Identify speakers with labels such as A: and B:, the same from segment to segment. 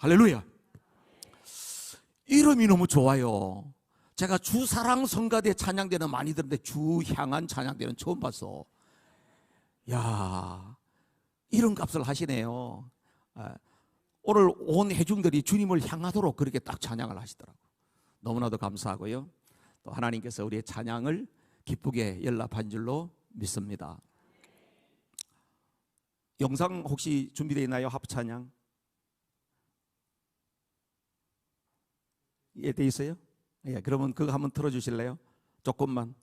A: 할렐루야. 이름이 너무 좋아요. 제가 주사랑 성가대 찬양대는 많이 들었는데 주향한 찬양대는 처음 봤어. 야, 이런 값을 하시네요. 오늘 온 회중들이 주님을 향하도록 그렇게 딱 찬양을 하시더라고요. 너무나도 감사하고요. 또 하나님께서 우리의 찬양을 기쁘게 연락한 줄로 믿습니다. 영상 혹시 준비되어 있나요? 합찬양? 예, 돼 있어요? 예, 그러면 그거 한번 틀어주실래요? 조금만.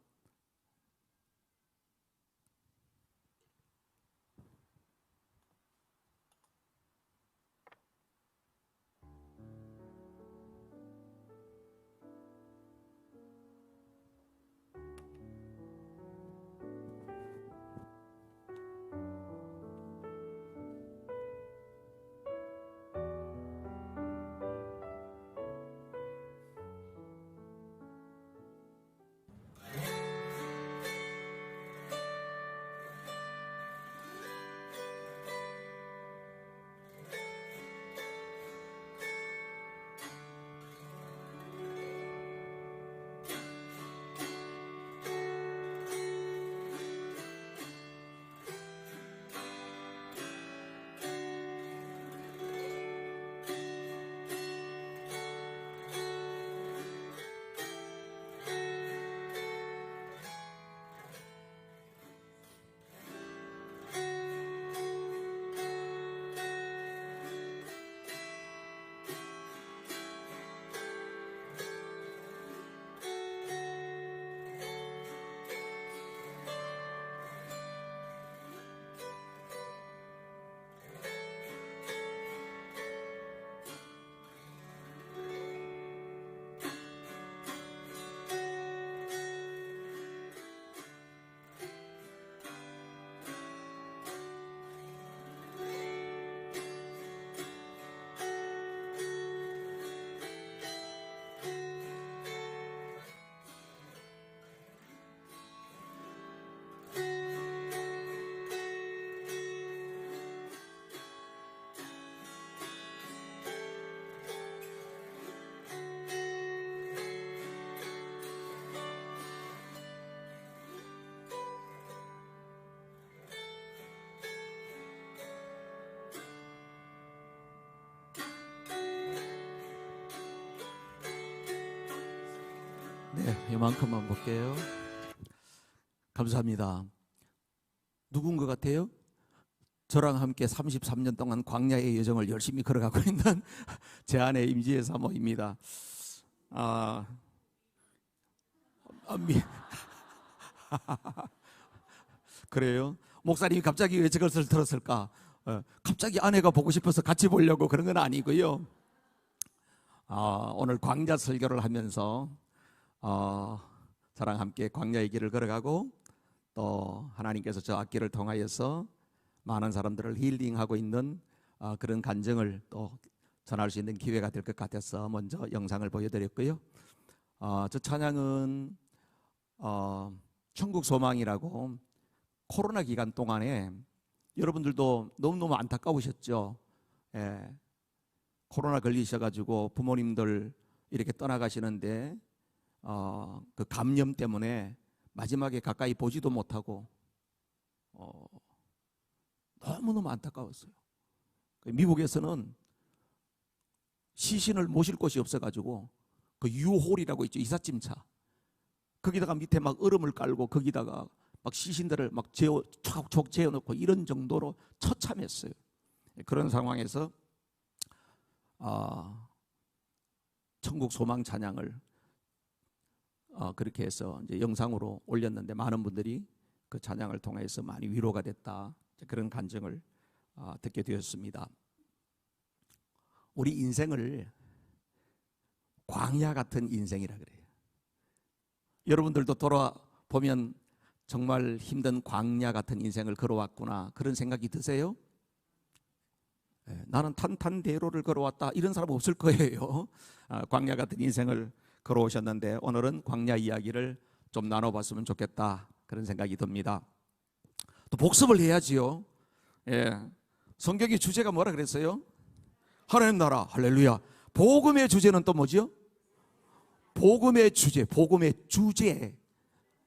A: 네, 이만큼만 볼게요. 감사합니다. 누군 것 같아요? 저랑 함께 33년 동안 광야의 여정을 열심히 걸어가고 있는 제 아내 임지혜 사모입니다. 그래요? 목사님이 갑자기 왜 저것을 들었을까? 갑자기 아내가 보고 싶어서 같이 보려고 그런 건 아니고요. 오늘 광야 설교를 하면서 저랑 함께 광야의 길을 걸어가고 또 하나님께서 저 악기를 통하여서 많은 사람들을 힐링하고 있는 그런 간증을 또 전할 수 있는 기회가 될 것 같아서 먼저 영상을 보여드렸고요. 저 찬양은 천국 소망이라고 코로나 기간 동안에 여러분들도 너무너무 안타까우셨죠. 예, 코로나 걸리셔가지고 부모님들 이렇게 떠나가시는데 그 감염 때문에 마지막에 가까이 보지도 못하고 너무너무 안타까웠어요. 미국에서는 시신을 모실 곳이 없어가지고 그 유홀이라고 있죠. 이삿짐차 거기다가 밑에 막 얼음을 깔고 거기다가 막 시신들을 막 촉 재워놓고 이런 정도로 처참했어요. 그런 상황에서 천국 소망 찬양을 그렇게 해서 이제 영상으로 올렸는데 많은 분들이 그 찬양을 통해서 많이 위로가 됐다, 그런 간증을 듣게 되었습니다. 우리 인생을 광야 같은 인생이라 그래요. 여러분들도 돌아보면 정말 힘든 광야 같은 인생을 걸어왔구나 그런 생각이 드세요? 나는 탄탄대로를 걸어왔다 이런 사람 없을 거예요. 광야 같은 인생을 걸어오셨는데 오늘은 광야 이야기를 좀 나눠봤으면 좋겠다 그런 생각이 듭니다. 또 복습을 해야지요. 성경의 주제가 뭐라 그랬어요? 하나님 나라. 할렐루야. 복음의 주제는 또 뭐지요? 복음의 주제, 복음의 주제.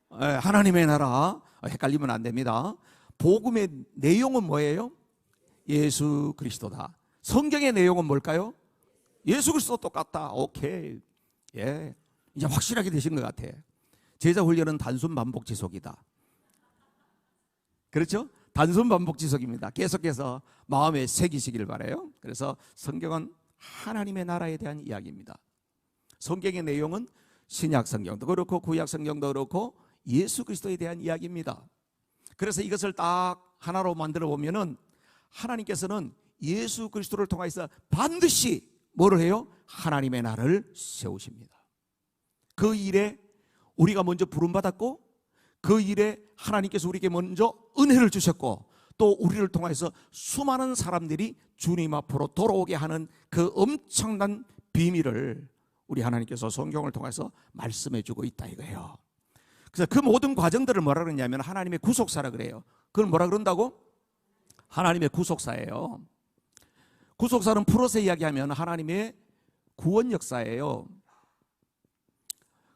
A: 하나님의 나라. 헷갈리면 안 됩니다. 복음의 내용은 뭐예요? 예수 그리스도다. 성경의 내용은 뭘까요? 예수 그리스도 똑같다. 오케이. 예. 이제 확실하게 되신 것 같아. 제자 훈련은 단순 반복 지속이다. 그렇죠? 단순 반복 지속입니다. 계속해서 마음에 새기시길 바라요. 그래서 성경은 하나님의 나라에 대한 이야기입니다. 성경의 내용은 신약 성경도 그렇고 구약 성경도 그렇고 예수 그리스도에 대한 이야기입니다. 그래서 이것을 딱 하나로 만들어 보면은 하나님께서는 예수 그리스도를 통해서 반드시 뭐를 해요? 하나님의 나라를 세우십니다. 그 일에 우리가 먼저 부름받았고 그 일에 하나님께서 우리에게 먼저 은혜를 주셨고 또 우리를 통해서 수많은 사람들이 주님 앞으로 돌아오게 하는 그 엄청난 비밀을 우리 하나님께서 성경을 통해서 말씀해 주고 있다 이거예요. 그래서 그 모든 과정들을 뭐라 그러냐면 하나님의 구속사라 그래요. 그걸 뭐라 그런다고? 하나님의 구속사예요. 구속사는 풀어서 이야기하면 하나님의 구원 역사예요.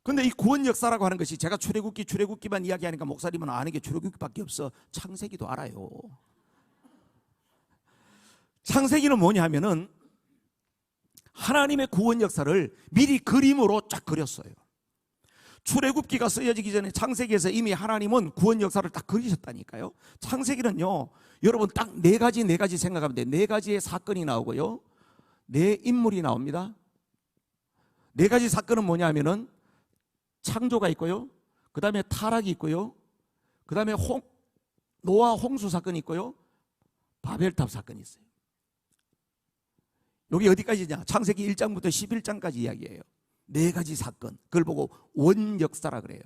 A: 근데 이 구원 역사라고 하는 것이 제가 출애굽기만 이야기하니까 목사님은 아는 게 출애굽기밖에 없어. 창세기도 알아요. 창세기는 뭐냐 하면은 하나님의 구원 역사를 미리 그림으로 쫙 그렸어요. 출애굽기가 쓰여지기 전에 창세기에서 이미 하나님은 구원 역사를 딱 그리셨다니까요. 창세기는요, 여러분 딱 네 가지 생각하면 돼요. 네 가지의 사건이 나오고요, 네 인물이 나옵니다. 네 가지 사건은 뭐냐 하면은 창조가 있고요, 그 다음에 타락이 있고요, 그 다음에 노아 홍수 사건이 있고요, 바벨탑 사건이 있어요. 여기 어디까지냐? 창세기 1장부터 11장까지 이야기예요. 네 가지 사건, 그걸 보고 원역사라 그래요.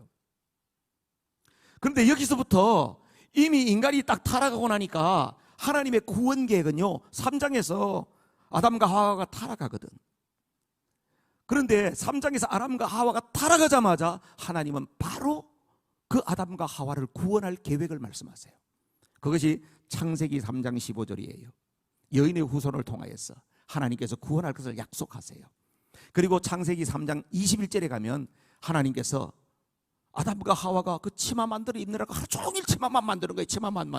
A: 그런데 여기서부터 이미 인간이 딱 타락하고 나니까 하나님의 구원 계획은요, 3장에서 아담과 하와가 타락하거든. 그런데 3장에서 아담과 하와가 타락하자마자 하나님은 바로 그 아담과 하와를 구원할 계획을 말씀하세요. 그것이 창세기 3장 15절이에요. 여인의 후손을 통하여서 하나님께서 구원할 것을 약속하세요. 그리고 창세기 3장 21절에 가면 하나님께서 아담과 하와가 그 치마 만들어 입느라고 하루 종일 치마만 만드는 거예요. 치마만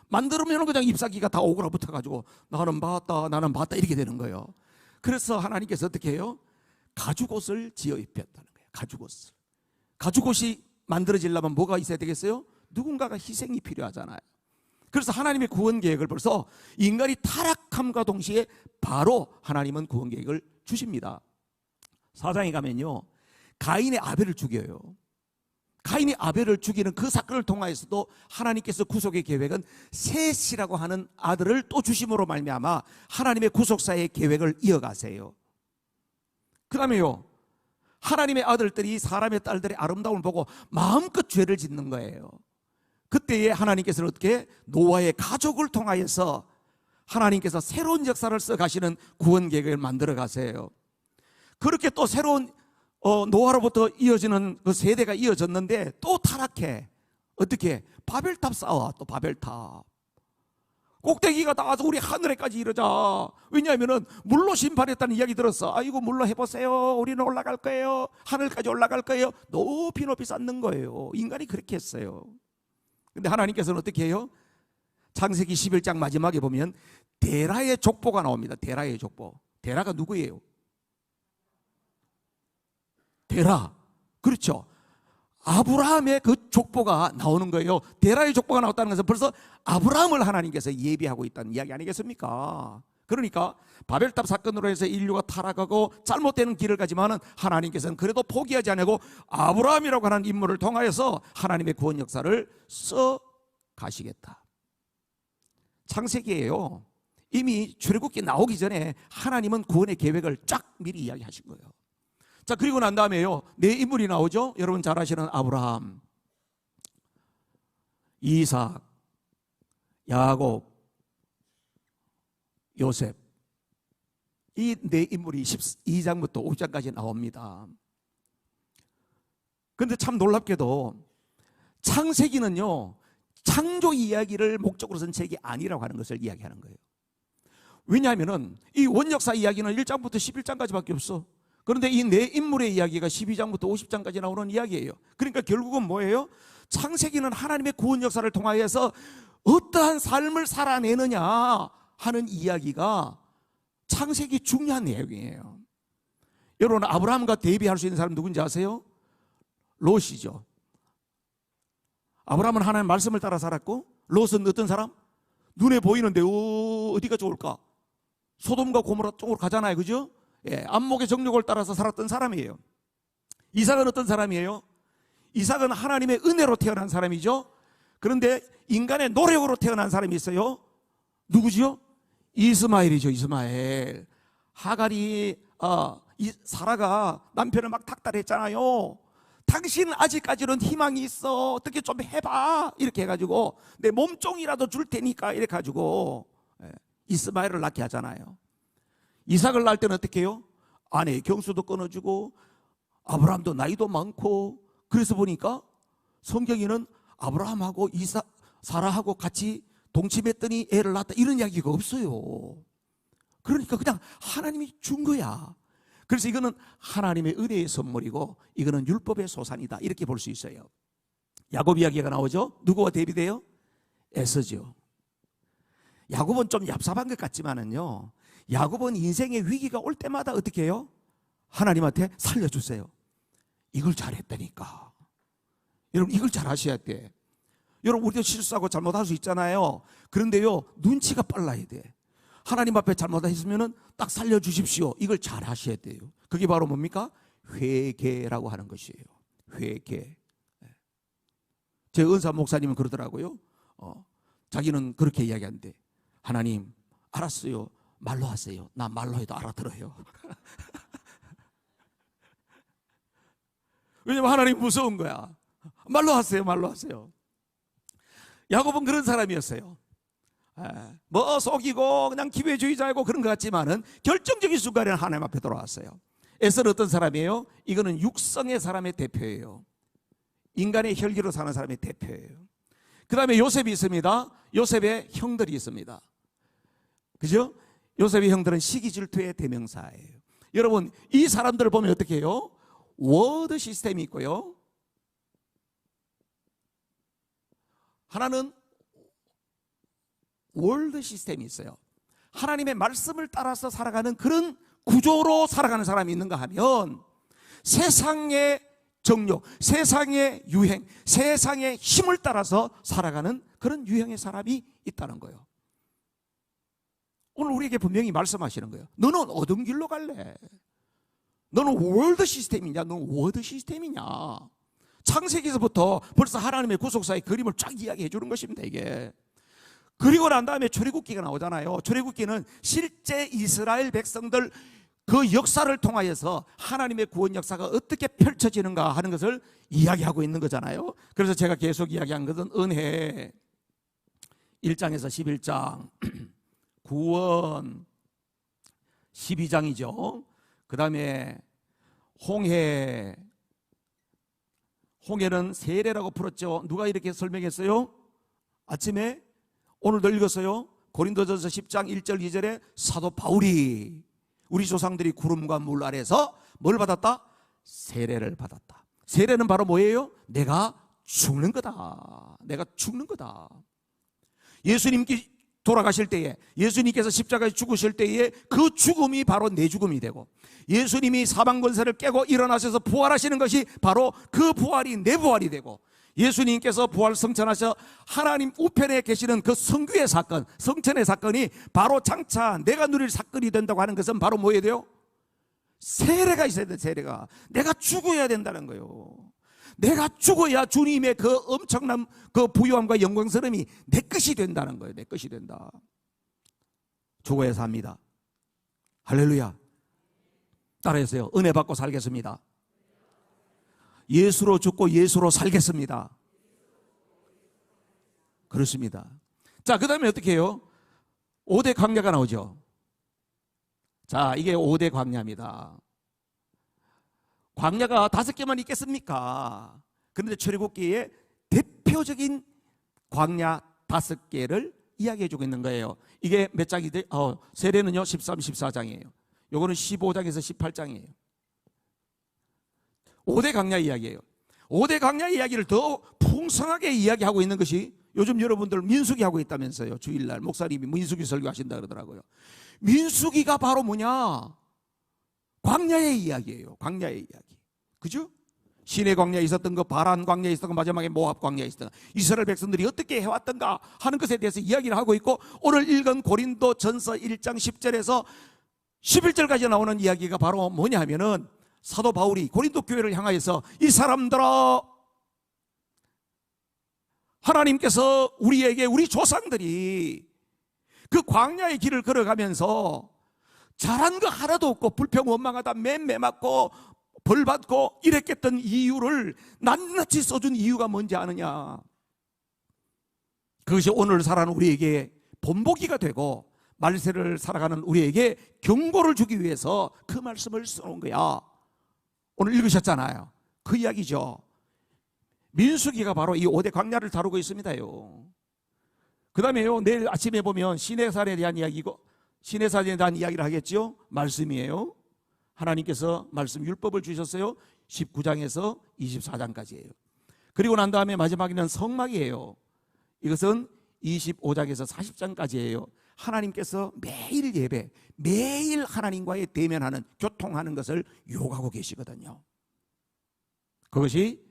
A: 만들면 그냥 잎사귀가 다 오그라붙어가지고 나는 봤다 이렇게 되는 거예요. 그래서 하나님께서 어떻게 해요? 가죽옷을 지어 입혔다는 거예요. 가죽옷이 만들어지려면 뭐가 있어야 되겠어요? 누군가가 희생이 필요하잖아요. 그래서 하나님의 구원 계획을 벌써 인간이 타락함과 동시에 바로 하나님은 구원 계획을 주십니다. 4장에 가면요, 가인의 아벨을 죽여요. 가인이 아벨을 죽이는 그 사건을 통하여서도 하나님께서 구속의 계획은 셋이라고 하는 아들을 또 주심으로 말미암아 하나님의 구속사의 계획을 이어가세요. 그 다음에요, 하나님의 아들들이 사람의 딸들의 아름다움을 보고 마음껏 죄를 짓는 거예요. 그때에 하나님께서는 어떻게 노아의 가족을 통하여서 하나님께서 새로운 역사를 써가시는 구원 계획을 만들어 가세요. 그렇게 또 새로운 노아로부터 이어지는 그 세대가 이어졌는데 또 타락해. 어떻게? 바벨탑 쌓아. 또 바벨탑 꼭대기가 닿아서 우리 하늘에까지 이르자. 왜냐하면 물로 심판했다는 이야기 들었어. 아이고 물로 해보세요. 우리는 올라갈 거예요. 하늘까지 올라갈 거예요. 높이 쌓는 거예요. 인간이 그렇게 했어요. 근데 하나님께서는 어떻게 해요? 창세기 11장 마지막에 보면 데라의 족보가 나옵니다. 데라의 족보. 데라가 누구예요? 데라. 그렇죠. 아브라함의 그 족보가 나오는 거예요. 데라의 족보가 나왔다는 것은 벌써 아브라함을 하나님께서 예비하고 있다는 이야기 아니겠습니까? 그러니까 바벨탑 사건으로 해서 인류가 타락하고 잘못되는 길을 가지만은 하나님께서는 그래도 포기하지 않고 아브라함이라고 하는 인물을 통하여서 하나님의 구원 역사를 써 가시겠다. 창세기예요. 이미 출애굽기 나오기 전에 하나님은 구원의 계획을 쫙 미리 이야기하신 거예요. 자, 그리고 난 다음에요, 네 인물이 나오죠. 여러분 잘 아시는 아브라함, 이삭, 야곱, 요셉. 이 네 인물이 12장부터 5장까지 나옵니다. 그런데 참 놀랍게도 창세기는요, 창조 이야기를 목적으로 쓴 책이 아니라고 하는 것을 이야기하는 거예요. 왜냐하면 이 원역사 이야기는 1장부터 11장까지밖에 없어. 그런데 이 네 인물의 이야기가 12장부터 50장까지 나오는 이야기예요. 그러니까 결국은 뭐예요? 창세기는 하나님의 구원 역사를 통하여서 어떠한 삶을 살아내느냐 하는 이야기가 창세기 중요한 내용이에요. 여러분, 아브라함과 대비할 수 있는 사람 누군지 아세요? 롯이죠. 아브라함은 하나님의 말씀을 따라 살았고, 롯은 어떤 사람? 눈에 보이는데 어디가 좋을까? 소돔과 고모라 쪽으로 가잖아요, 그죠? 예, 안목의 정욕을 따라서 살았던 사람이에요. 이삭은 어떤 사람이에요? 이삭은 하나님의 은혜로 태어난 사람이죠. 그런데 인간의 노력으로 태어난 사람이 있어요. 누구지요? 이스마엘이죠. 이스마엘. 하갈이 사라가 남편을 막 닥달했잖아요. 당신 아직까지는 희망이 있어, 어떻게 좀 해봐, 이렇게 해가지고 내 몸종이라도 줄 테니까 이렇게 해가지고 이스마엘을 낳게 하잖아요. 이삭을 낳을 때는 어떻게 해요? 아내의 경수도 끊어주고 아브라함도 나이도 많고, 그래서 보니까 성경에는 아브라함하고 사라하고 같이 동침했더니 애를 낳았다 이런 이야기가 없어요. 그러니까 그냥 하나님이 준 거야. 그래서 이거는 하나님의 은혜의 선물이고 이거는 율법의 소산이다, 이렇게 볼 수 있어요. 야곱 이야기가 나오죠. 누구와 대비돼요? 에서죠. 야곱은 좀 얍삽한 것 같지만은요, 야곱은 인생의 위기가 올 때마다 어떻게 해요? 하나님한테 살려주세요. 이걸 잘했다니까. 여러분, 이걸 잘 하셔야 돼. 여러분, 우리도 실수하고 잘못할 수 있잖아요. 그런데요, 눈치가 빨라야 돼. 하나님 앞에 잘못했으면 딱 살려주십시오, 이걸 잘 하셔야 돼요. 그게 바로 뭡니까? 회개라고 하는 것이에요. 회개. 제 은사 목사님은 그러더라고요. 자기는 그렇게 이야기하는데, 하나님 알았어요, 말로 하세요. 나 말로 해도 알아들어요. 왜냐면 하나님 무서운 거야. 말로 하세요, 말로 하세요. 야곱은 그런 사람이었어요. 뭐 속이고 그냥 기회주의자이고 그런 것 같지만은 결정적인 순간에는 하나님 앞에 돌아왔어요. 에서는 어떤 사람이에요? 이거는 육성의 사람의 대표예요. 인간의 혈기로 사는 사람의 대표예요. 그 다음에 요셉이 있습니다. 요셉의 형들이 있습니다. 그죠? 요셉의 형들은 시기 질투의 대명사예요. 여러분, 이 사람들을 보면 어떻게 해요? 워드 시스템이 있고요, 하나는 월드 시스템이 있어요. 하나님의 말씀을 따라서 살아가는 그런 구조로 살아가는 사람이 있는가 하면, 세상의 정욕, 세상의 유행, 세상의 힘을 따라서 살아가는 그런 유형의 사람이 있다는 거예요. 오늘 우리에게 분명히 말씀하시는 거예요. 너는 어떤 길로 갈래? 너는 월드 시스템이냐, 너는 워드 시스템이냐. 창세기에서부터 벌써 하나님의 구속사의 그림을 쫙 이야기해 주는 것입니다, 이게. 그리고 난 다음에 출애굽기가 나오잖아요. 출애굽기는 실제 이스라엘 백성들 그 역사를 통하여서 하나님의 구원 역사가 어떻게 펼쳐지는가 하는 것을 이야기하고 있는 거잖아요. 그래서 제가 계속 이야기한 것은 은혜 1장에서 11장, 구원 12장이죠. 그 다음에 홍해는 세례라고 풀었죠. 누가 이렇게 설명했어요? 아침에 오늘도 읽었어요. 고린도전서 10장 1절 2절에 사도 바울이 우리 조상들이 구름과 물 아래서 뭘 받았다? 세례를 받았다. 세례는 바로 뭐예요? 내가 죽는 거다. 내가 죽는 거다. 예수님께 돌아가실 때에, 예수님께서 십자가에 죽으실 때에 그 죽음이 바로 내 죽음이 되고, 예수님이 사망 권세를 깨고 일어나셔서 부활하시는 것이 바로 그 부활이 내 부활이 되고, 예수님께서 부활 성천하셔 하나님 우편에 계시는 그 성규의 사건, 성천의 사건이 바로 장차 내가 누릴 사건이 된다고 하는 것은 바로 뭐예요 돼요? 세례가 있어야 돼. 세례가. 내가 죽어야 된다는 거예요. 내가 죽어야 주님의 그 엄청난 그 부유함과 영광스러움이 내 것이 된다는 거예요. 내 것이 된다. 죽어야 삽니다. 할렐루야. 따라해주세요. 은혜 받고 살겠습니다. 예수로 죽고 예수로 살겠습니다. 그렇습니다. 자, 그 다음에 어떻게 해요? 5대 광야가 나오죠. 자, 이게 5대 광야입니다. 광야가 5개만 있겠습니까? 그런데 출애굽기에 대표적인 광야 5개를 이야기해주고 있는 거예요. 이게 몇 장이 돼? 세례는요 13, 14장이에요. 요거는 15장에서 18장이에요. 5대 강야 이야기예요. 5대 강야 이야기를 더 풍성하게 이야기하고 있는 것이 요즘 여러분들 민수기 하고 있다면서요. 주일날 목사님이 민수기 설교하신다 그러더라고요. 민수기가 바로 뭐냐? 광야의 이야기예요. 광야의 이야기. 그죠? 시내 광야에 있었던 거, 바란 광야에 있었던 거, 마지막에 모압 광야에 있었던 거, 이스라엘 백성들이 어떻게 해왔던가 하는 것에 대해서 이야기를 하고 있고, 오늘 읽은 고린도 전서 1장 10절에서 11절까지 나오는 이야기가 바로 뭐냐 하면은 사도 바울이 고린도 교회를 향하여서 이 사람들아, 하나님께서 우리에게, 우리 조상들이 그 광야의 길을 걸어가면서 잘한 거 하나도 없고 불평 원망하다 맴매 맞고 벌 받고 이랬겠던 이유를 낱낱이 써준 이유가 뭔지 아느냐? 그것이 오늘 살아가는 우리에게 본보기가 되고 말세를 살아가는 우리에게 경고를 주기 위해서 그 말씀을 써놓은 거야. 오늘 읽으셨잖아요. 그 이야기죠. 민수기가 바로 이 5대 광야를 다루고 있습니다요. 그 다음에요, 내일 아침에 보면 시내산에 대한 이야기고, 시내산에 대한 이야기를 하겠죠. 말씀이에요. 하나님께서 말씀 율법을 주셨어요. 19장에서 24장까지예요. 그리고 난 다음에 마지막에는 성막이에요. 이것은 25장에서 40장까지예요. 하나님께서 매일 예배, 매일 하나님과의 대면하는, 교통하는 것을 요구하고 계시거든요. 그것이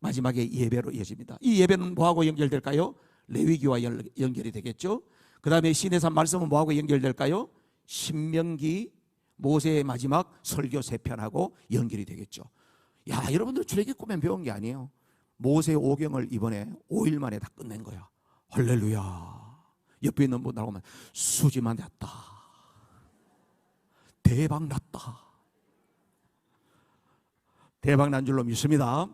A: 마지막에 예배로 이어집니다. 이 예배는 뭐하고 연결될까요? 레위기와 연결이 되겠죠. 그 다음에 시내산 말씀은 뭐하고 연결될까요? 신명기, 모세의 마지막 설교 3편하고 연결이 되겠죠. 야, 여러분들 출애굽기만 배운 게 아니에요. 모세 5경을 이번에 5일 만에 다 끝낸 거야. 할렐루야. 옆에 있는 분 나오면 수지만 났다, 대박 났다. 대박 난 줄로 믿습니다.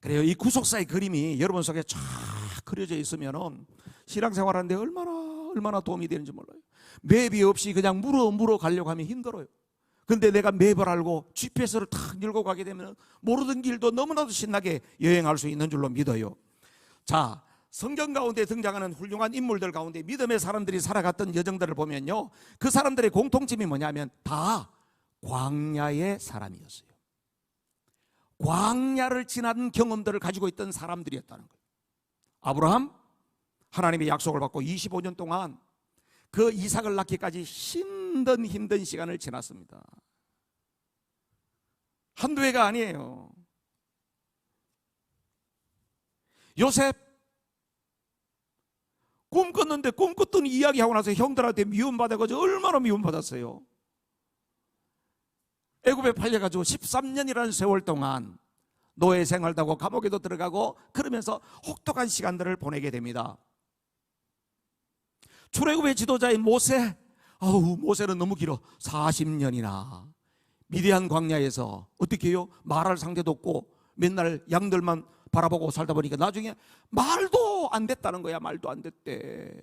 A: 그래요. 이 구속사의 그림이 여러분 속에 쫙 그려져 있으면 신앙생활하는데 얼마나 도움이 되는지 몰라요. 맵이 없이 그냥 물어 가려고 하면 힘들어요. 근데 내가 맵을 알고 GPS를 탁 열고 가게 되면 모르던 길도 너무나도 신나게 여행할 수 있는 줄로 믿어요. 자, 성경 가운데 등장하는 훌륭한 인물들 가운데 믿음의 사람들이 살아갔던 여정들을 보면요, 그 사람들의 공통점이 뭐냐면 다 광야의 사람이었어요. 광야를 지난 경험들을 가지고 있던 사람들이었다는 거예요. 아브라함, 하나님의 약속을 받고 25년 동안 그 이삭을 낳기까지 힘든 시간을 지났습니다. 한두 해가 아니에요. 요셉, 꿈 꿨는데 꿈 꿨던 이야기하고 나서 형들한테 미움받아가지고 얼마나 미움받았어요. 애굽에 팔려가지고 13년이라는 세월 동안 노예 생활도 하고 감옥에도 들어가고 그러면서 혹독한 시간들을 보내게 됩니다. 출애굽의 지도자인 모세, 모세는 너무 길어. 40년이나 미디안 광야에서 어떻게 해요? 말할 상대도 없고 맨날 양들만 바라보고 살다 보니까 나중에 말도 안 됐다는 거야. 말도 안 됐대.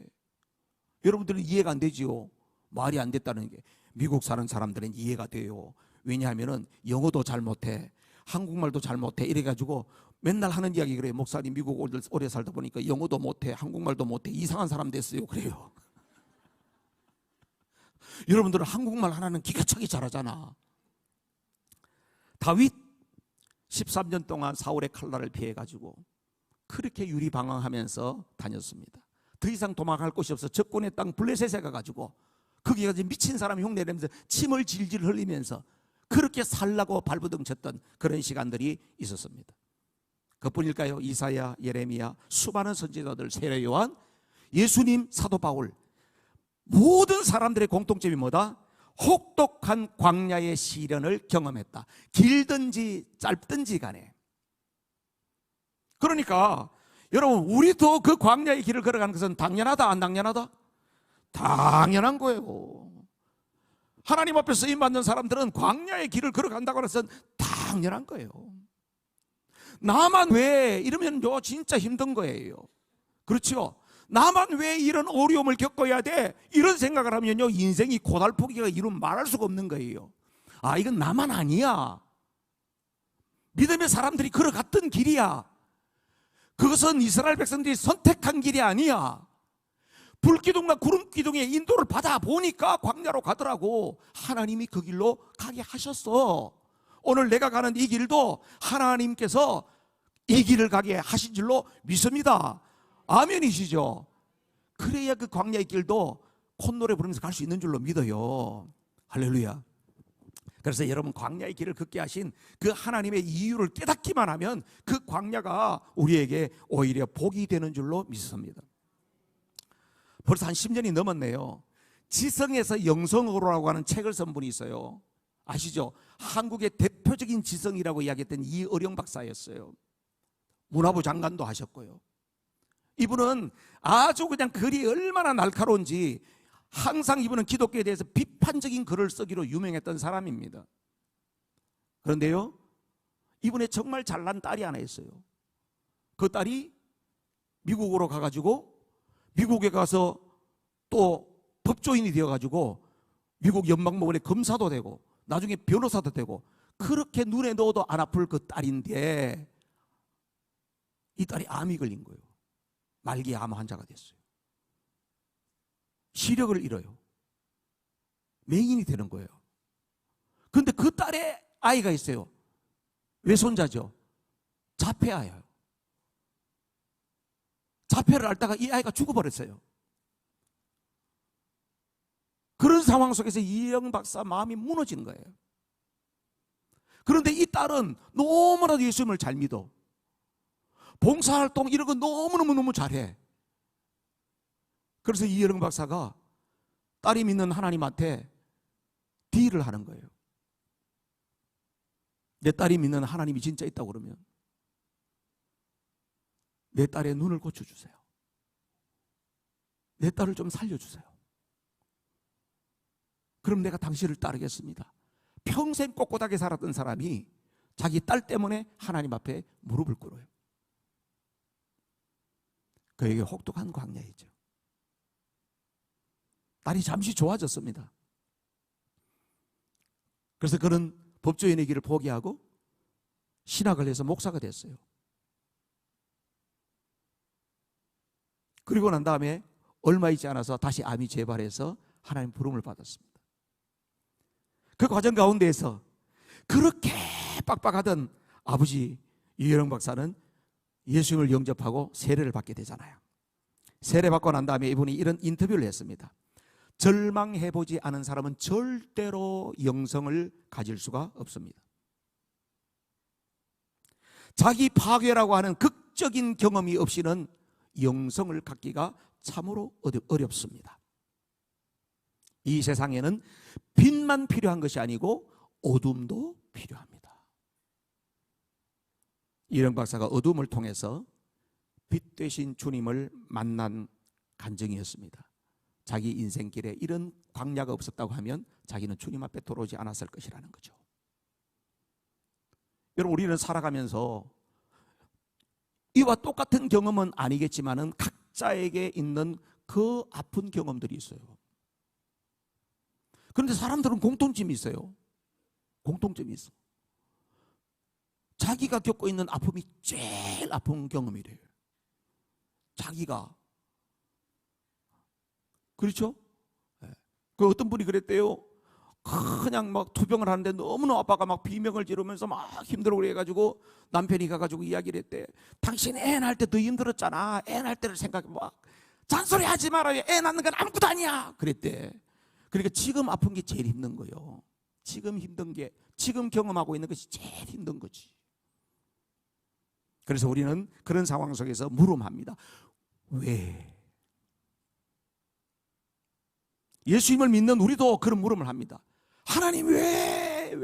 A: 여러분들은 이해가 안 되지요? 말이 안 됐다는 게. 미국 사는 사람들은 이해가 돼요. 왜냐하면 영어도 잘 못해, 한국말도 잘 못해. 이래가지고 맨날 하는 이야기 그래요. 목사님 미국 오래 살다 보니까 영어도 못해, 한국말도 못해, 이상한 사람 됐어요. 그래요. 여러분들은 한국말 하나는 기가 차게 잘하잖아. 다윗 13년 동안 사울의 칼날을 피해가지고 그렇게 유리방황하면서 다녔습니다. 더 이상 도망갈 곳이 없어 적군의 땅 블레셋에 가가지고 거기 가서 미친 사람 흉내내면서 침을 질질 흘리면서 그렇게 살라고 발버둥 쳤던 그런 시간들이 있었습니다. 그뿐일까요? 이사야, 예레미야, 수많은 선지자들, 세례 요한, 예수님, 사도 바울, 모든 사람들의 공통점이 뭐다? 혹독한 광야의 시련을 경험했다. 길든지 짧든지 간에. 그러니까 여러분, 우리도 그 광야의 길을 걸어가는 것은 당연하다, 안 당연하다? 당연한 거예요. 하나님 앞에 쓰임받는 사람들은 광야의 길을 걸어간다고 해서 당연한 거예요. 나만 왜 이러면요 진짜 힘든 거예요. 그렇죠? 나만 왜 이런 어려움을 겪어야 돼? 이런 생각을 하면요 인생이 고달프기가 이루면 말할 수가 없는 거예요. 아, 이건 나만 아니야. 믿음의 사람들이 걸어갔던 길이야. 그것은 이스라엘 백성들이 선택한 길이 아니야. 불기둥과 구름기둥의 인도를 받아 보니까 광야로 가더라고. 하나님이 그 길로 가게 하셨어. 오늘 내가 가는 이 길도 하나님께서 이 길을 가게 하신 줄로 믿습니다. 아멘이시죠? 그래야 그 광야의 길도 콧노래 부르면서 갈 수 있는 줄로 믿어요. 할렐루야. 그래서 여러분, 광야의 길을 걷게 하신 그 하나님의 이유를 깨닫기만 하면 그 광야가 우리에게 오히려 복이 되는 줄로 믿습니다. 벌써 한 10년이 넘었네요. 지성에서 영성으로라고 하는 책을 쓴 분이 있어요. 아시죠? 한국의 대표적인 지성이라고 이야기했던 이어령 박사였어요. 문화부 장관도 하셨고요. 이분은 아주 그냥 글이 얼마나 날카로운지 항상 이분은 기독교에 대해서 비판적인 글을 쓰기로 유명했던 사람입니다. 그런데요, 이분의 정말 잘난 딸이 하나 있어요. 그 딸이 미국으로 가가지고 미국에 가서 또 법조인이 되어가지고 미국 연방법원의 검사도 되고 나중에 변호사도 되고, 그렇게 눈에 넣어도 안 아플 그 딸인데 이 딸이 암이 걸린 거예요. 말기 암 환자가 됐어요. 시력을 잃어요. 맹인이 되는 거예요. 그런데 그 딸의 아이가 있어요. 외손자죠. 자폐아예요. 자폐를 앓다가 이 아이가 죽어버렸어요. 그런 상황 속에서 이어령 박사 마음이 무너지는 거예요. 그런데 이 딸은 너무나도 예수님을 잘 믿어. 봉사활동 이런 거 너무너무 잘해. 그래서 이어령 박사가 딸이 믿는 하나님한테 딜을 하는 거예요. 내 딸이 믿는 하나님이 진짜 있다고 그러면 내 딸의 눈을 고쳐주세요. 내 딸을 좀 살려주세요. 그럼 내가 당신을 따르겠습니다. 평생 꼿꼿하게 살았던 사람이 자기 딸 때문에 하나님 앞에 무릎을 꿇어요. 그에게 혹독한 광야이죠. 딸이 잠시 좋아졌습니다. 그래서 그는 법조인의 길을 포기하고 신학을 해서 목사가 됐어요. 그리고 난 다음에 얼마 있지 않아서 다시 암이 재발해서 하나님 부름을 받았습니다. 그 과정 가운데에서 그렇게 빡빡하던 아버지 이어령 박사는 예수님을 영접하고 세례를 받게 되잖아요. 세례 받고 난 다음에 이분이 이런 인터뷰를 했습니다. 절망해보지 않은 사람은 절대로 영성을 가질 수가 없습니다. 자기 파괴라고 하는 극적인 경험이 없이는 영성을 갖기가 참으로 어렵습니다. 이 세상에는 빛만 필요한 것이 아니고 어둠도 필요합니다. 이어령 박사가 어둠을 통해서 빛 되신 주님을 만난 간증이었습니다. 자기 인생길에 이런 광야가 없었다고 하면 자기는 주님 앞에 돌아오지 않았을 것이라는 거죠. 여러분, 우리는 살아가면서 이와 똑같은 경험은 아니겠지만은 각자에게 있는 그 아픈 경험들이 있어요. 그런데 사람들은 공통점이 있어요. 공통점이 있어. 자기가 겪고 있는 아픔이 제일 아픈 경험이래요. 자기가. 그렇죠? 그 어떤 분이 그랬대요. 그냥 막 투병을 하는데 너무나 아빠가 막 비명을 지르면서 막 힘들어 그래가지고 남편이 가가지고 이야기를 했대. 당신 애 낳을 때 더 힘들었잖아. 애 낳을 때를 생각해. 막 잔소리 하지 말아요. 애 낳는 건 아무것도 아니야. 그랬대. 그러니까 지금 아픈 게 제일 힘든 거예요. 지금 힘든 게, 지금 경험하고 있는 것이 제일 힘든 거지. 그래서 우리는 그런 상황 속에서 물음합니다. 왜? 예수님을 믿는 우리도 그런 물음을 합니다. 하나님 왜?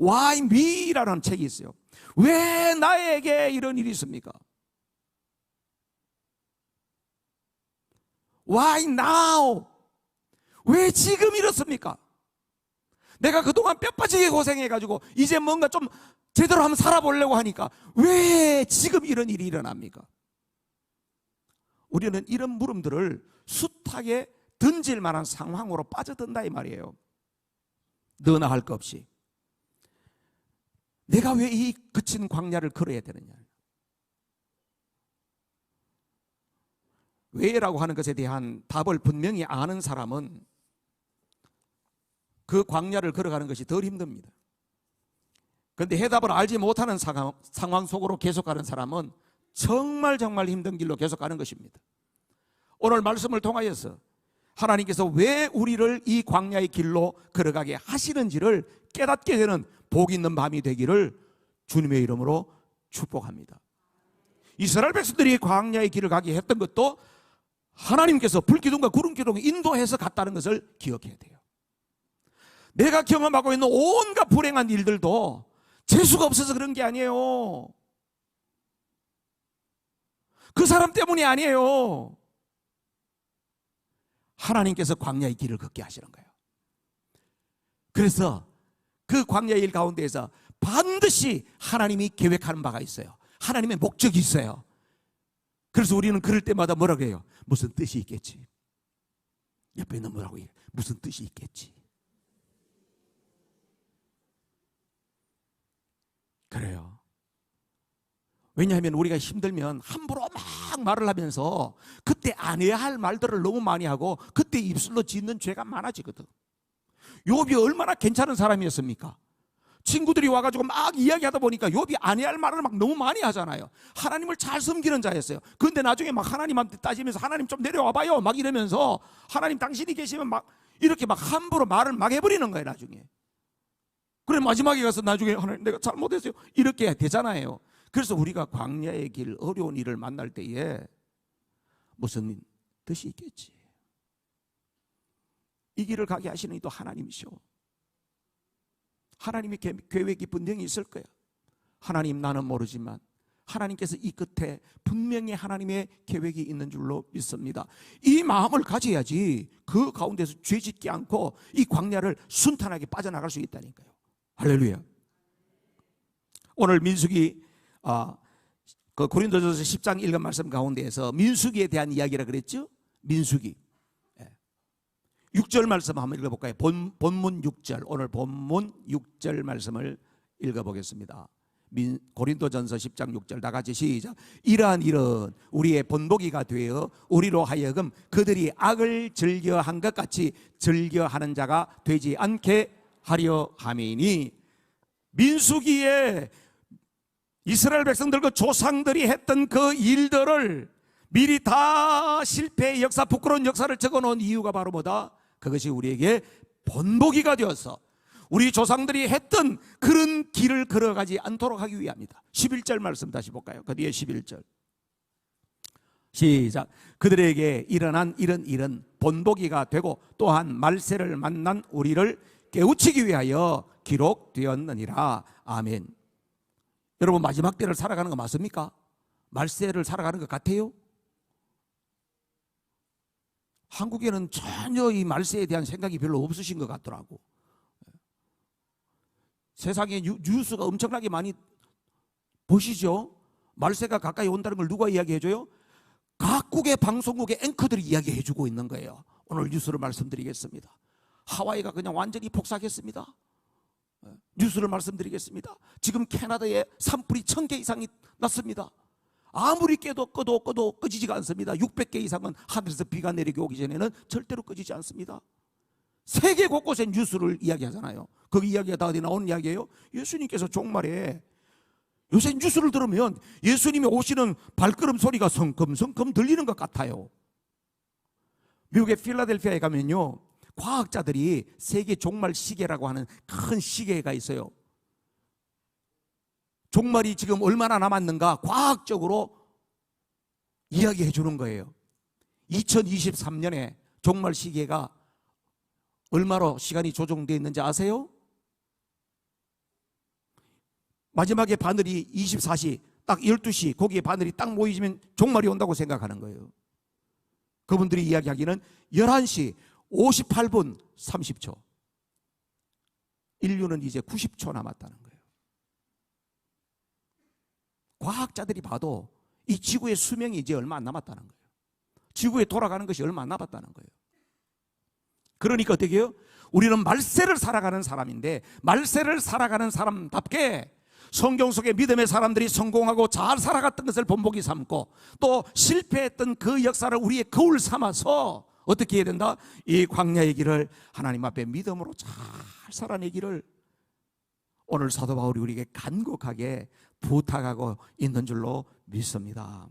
A: Why me?라는 책이 있어요. 왜 나에게 이런 일이 있습니까? Why now? 왜 지금 이렇습니까? 내가 그동안 뼈빠지게 고생해가지고 이제 뭔가 좀 제대로 한번 살아보려고 하니까 왜 지금 이런 일이 일어납니까? 우리는 이런 물음들을 숱하게 던질 만한 상황으로 빠져든다 이 말이에요. 너나 할 것 없이. 내가 왜 이 거친 광야를 걸어야 되느냐? 왜라고 하는 것에 대한 답을 분명히 아는 사람은 그 광야를 걸어가는 것이 덜 힘듭니다. 그런데 해답을 알지 못하는 상황 속으로 계속 가는 사람은 정말 힘든 길로 계속 가는 것입니다. 오늘 말씀을 통하여서 하나님께서 왜 우리를 이 광야의 길로 걸어가게 하시는지를 깨닫게 되는 복 있는 밤이 되기를 주님의 이름으로 축복합니다. 이스라엘 백성들이 광야의 길을 가게 했던 것도 하나님께서 불기둥과 구름기둥을 인도해서 갔다는 것을 기억해야 돼요. 내가 경험하고 있는 온갖 불행한 일들도 재수가 없어서 그런 게 아니에요. 그 사람 때문이 아니에요. 하나님께서 광야의 길을 걷게 하시는 거예요. 그래서 그 광야의 일 가운데에서 반드시 하나님이 계획하는 바가 있어요. 하나님의 목적이 있어요. 그래서 우리는 그럴 때마다 뭐라고 해요? 무슨 뜻이 있겠지. 옆에 있는 뭐라고 해요? 무슨 뜻이 있겠지. 그래요. 왜냐하면 우리가 힘들면 함부로 막 말을 하면서 그때 안 해야 할 말들을 너무 많이 하고 그때 입술로 짓는 죄가 많아지거든. 욥이 얼마나 괜찮은 사람이었습니까? 친구들이 와가지고 막 이야기하다 보니까 욥이 안 해야 할 말을 막 너무 많이 하잖아요. 하나님을 잘 섬기는 자였어요. 그런데 나중에 막 하나님한테 따지면서 하나님 좀 내려와봐요 막 이러면서 하나님 당신이 계시면 막 이렇게 막 함부로 말을 막 해버리는 거예요 나중에. 그래 마지막에 가서 나중에 하나님 내가 잘못했어요 이렇게 되잖아요. 그래서 우리가 광야의 길 어려운 일을 만날 때에 무슨 뜻이 있겠지. 이 길을 가게 하시는 이도 하나님이시오. 하나님의 계획이 분명히 있을 거야. 하나님 나는 모르지만 하나님께서 이 끝에 분명히 하나님의 계획이 있는 줄로 믿습니다. 이 마음을 가져야지 그 가운데서 죄짓지 않고 이 광야를 순탄하게 빠져나갈 수 있다니까요. 할렐루야. 오늘 민수기 그 고린도전서 10장 읽은 말씀 가운데에서 민수기에 대한 이야기라 그랬죠. 민수기 6절 말씀 한번 읽어볼까요? 본문 6절, 오늘 본문 6절 말씀을 읽어보겠습니다. 고린도전서 10장 6절 다 같이 시작. 이러한 일은 우리의 본보기가 되어 우리로 하여금 그들이 악을 즐겨한 것 같이 즐겨하는 자가 되지 않게 하려 함이니. 민수기에 이스라엘 백성들과 조상들이 했던 그 일들을 미리 다 실패의 역사, 부끄러운 역사를 적어놓은 이유가 바로 뭐다? 그것이 우리에게 본보기가 되어서 우리 조상들이 했던 그런 길을 걸어가지 않도록 하기 위함이다. 11절 말씀 다시 볼까요? 그 뒤에 11절 시작. 그들에게 일어난 이런 일은 본보기가 되고 또한 말세를 만난 우리를 깨우치기 위하여 기록되었느니라. 아멘. 여러분 마지막 때를 살아가는 거 맞습니까? 말세를 살아가는 것 같아요? 한국에는 전혀 이 말세에 대한 생각이 별로 없으신 것 같더라고. 세상에 뉴스가 엄청나게 많이 보시죠? 말세가 가까이 온다는 걸 누가 이야기해줘요? 각국의 방송국의 앵커들이 이야기해주고 있는 거예요. 오늘 뉴스를 말씀드리겠습니다. 하와이가 그냥 완전히 폭삭했습니다. 뉴스를 말씀드리겠습니다. 지금 캐나다에 산불이 1000개 이상이 났습니다. 아무리 꺼도 꺼지지가 않습니다. 600개 이상은 하늘에서 비가 내리고 오기 전에는 절대로 꺼지지 않습니다. 세계 곳곳에 뉴스를 이야기하잖아요. 거기 이야기가 다 어디 나오는 이야기예요? 예수님께서 종말에 요새 뉴스를 들으면 예수님이 오시는 발걸음 소리가 성큼성큼 들리는 것 같아요. 미국의 필라델피아에 가면요, 과학자들이 세계 종말 시계라고 하는 큰 시계가 있어요. 종말이 지금 얼마나 남았는가 과학적으로 이야기해 주는 거예요. 2023년에 종말 시계가 얼마로 시간이 조정되어 있는지 아세요? 마지막에 바늘이 24시 딱 12시 거기에 바늘이 딱 모이면 종말이 온다고 생각하는 거예요. 그분들이 이야기하기는 11시 58분 30초, 인류는 이제 90초 남았다는 거예요. 과학자들이 봐도 이 지구의 수명이 이제 얼마 안 남았다는 거예요. 지구에 돌아가는 것이 얼마 안 남았다는 거예요. 그러니까 어떻게 해요? 우리는 말세를 살아가는 사람인데 말세를 살아가는 사람답게 성경 속의 믿음의 사람들이 성공하고 잘 살아갔던 것을 본보기 삼고 또 실패했던 그 역사를 우리의 거울 삼아서 어떻게 해야 된다? 이 광야의 길을 하나님 앞에 믿음으로 잘 살아내기를 오늘 사도 바울이 우리에게 간곡하게 부탁하고 있는 줄로 믿습니다.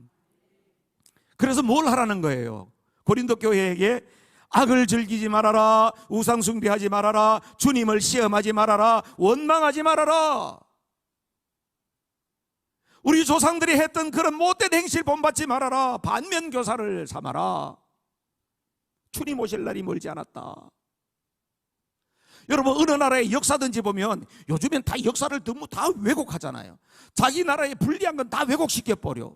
A: 그래서 뭘 하라는 거예요? 고린도 교회에게 악을 즐기지 말아라, 우상 숭배하지 말아라, 주님을 시험하지 말아라, 원망하지 말아라. 우리 조상들이 했던 그런 못된 행실 본받지 말아라. 반면교사를 삼아라. 주님 오실 날이 멀지 않았다. 여러분, 어느 나라의 역사든지 보면 요즘엔 다 역사를 너무 다 왜곡하잖아요. 자기 나라에 불리한 건 다 왜곡시켜버려.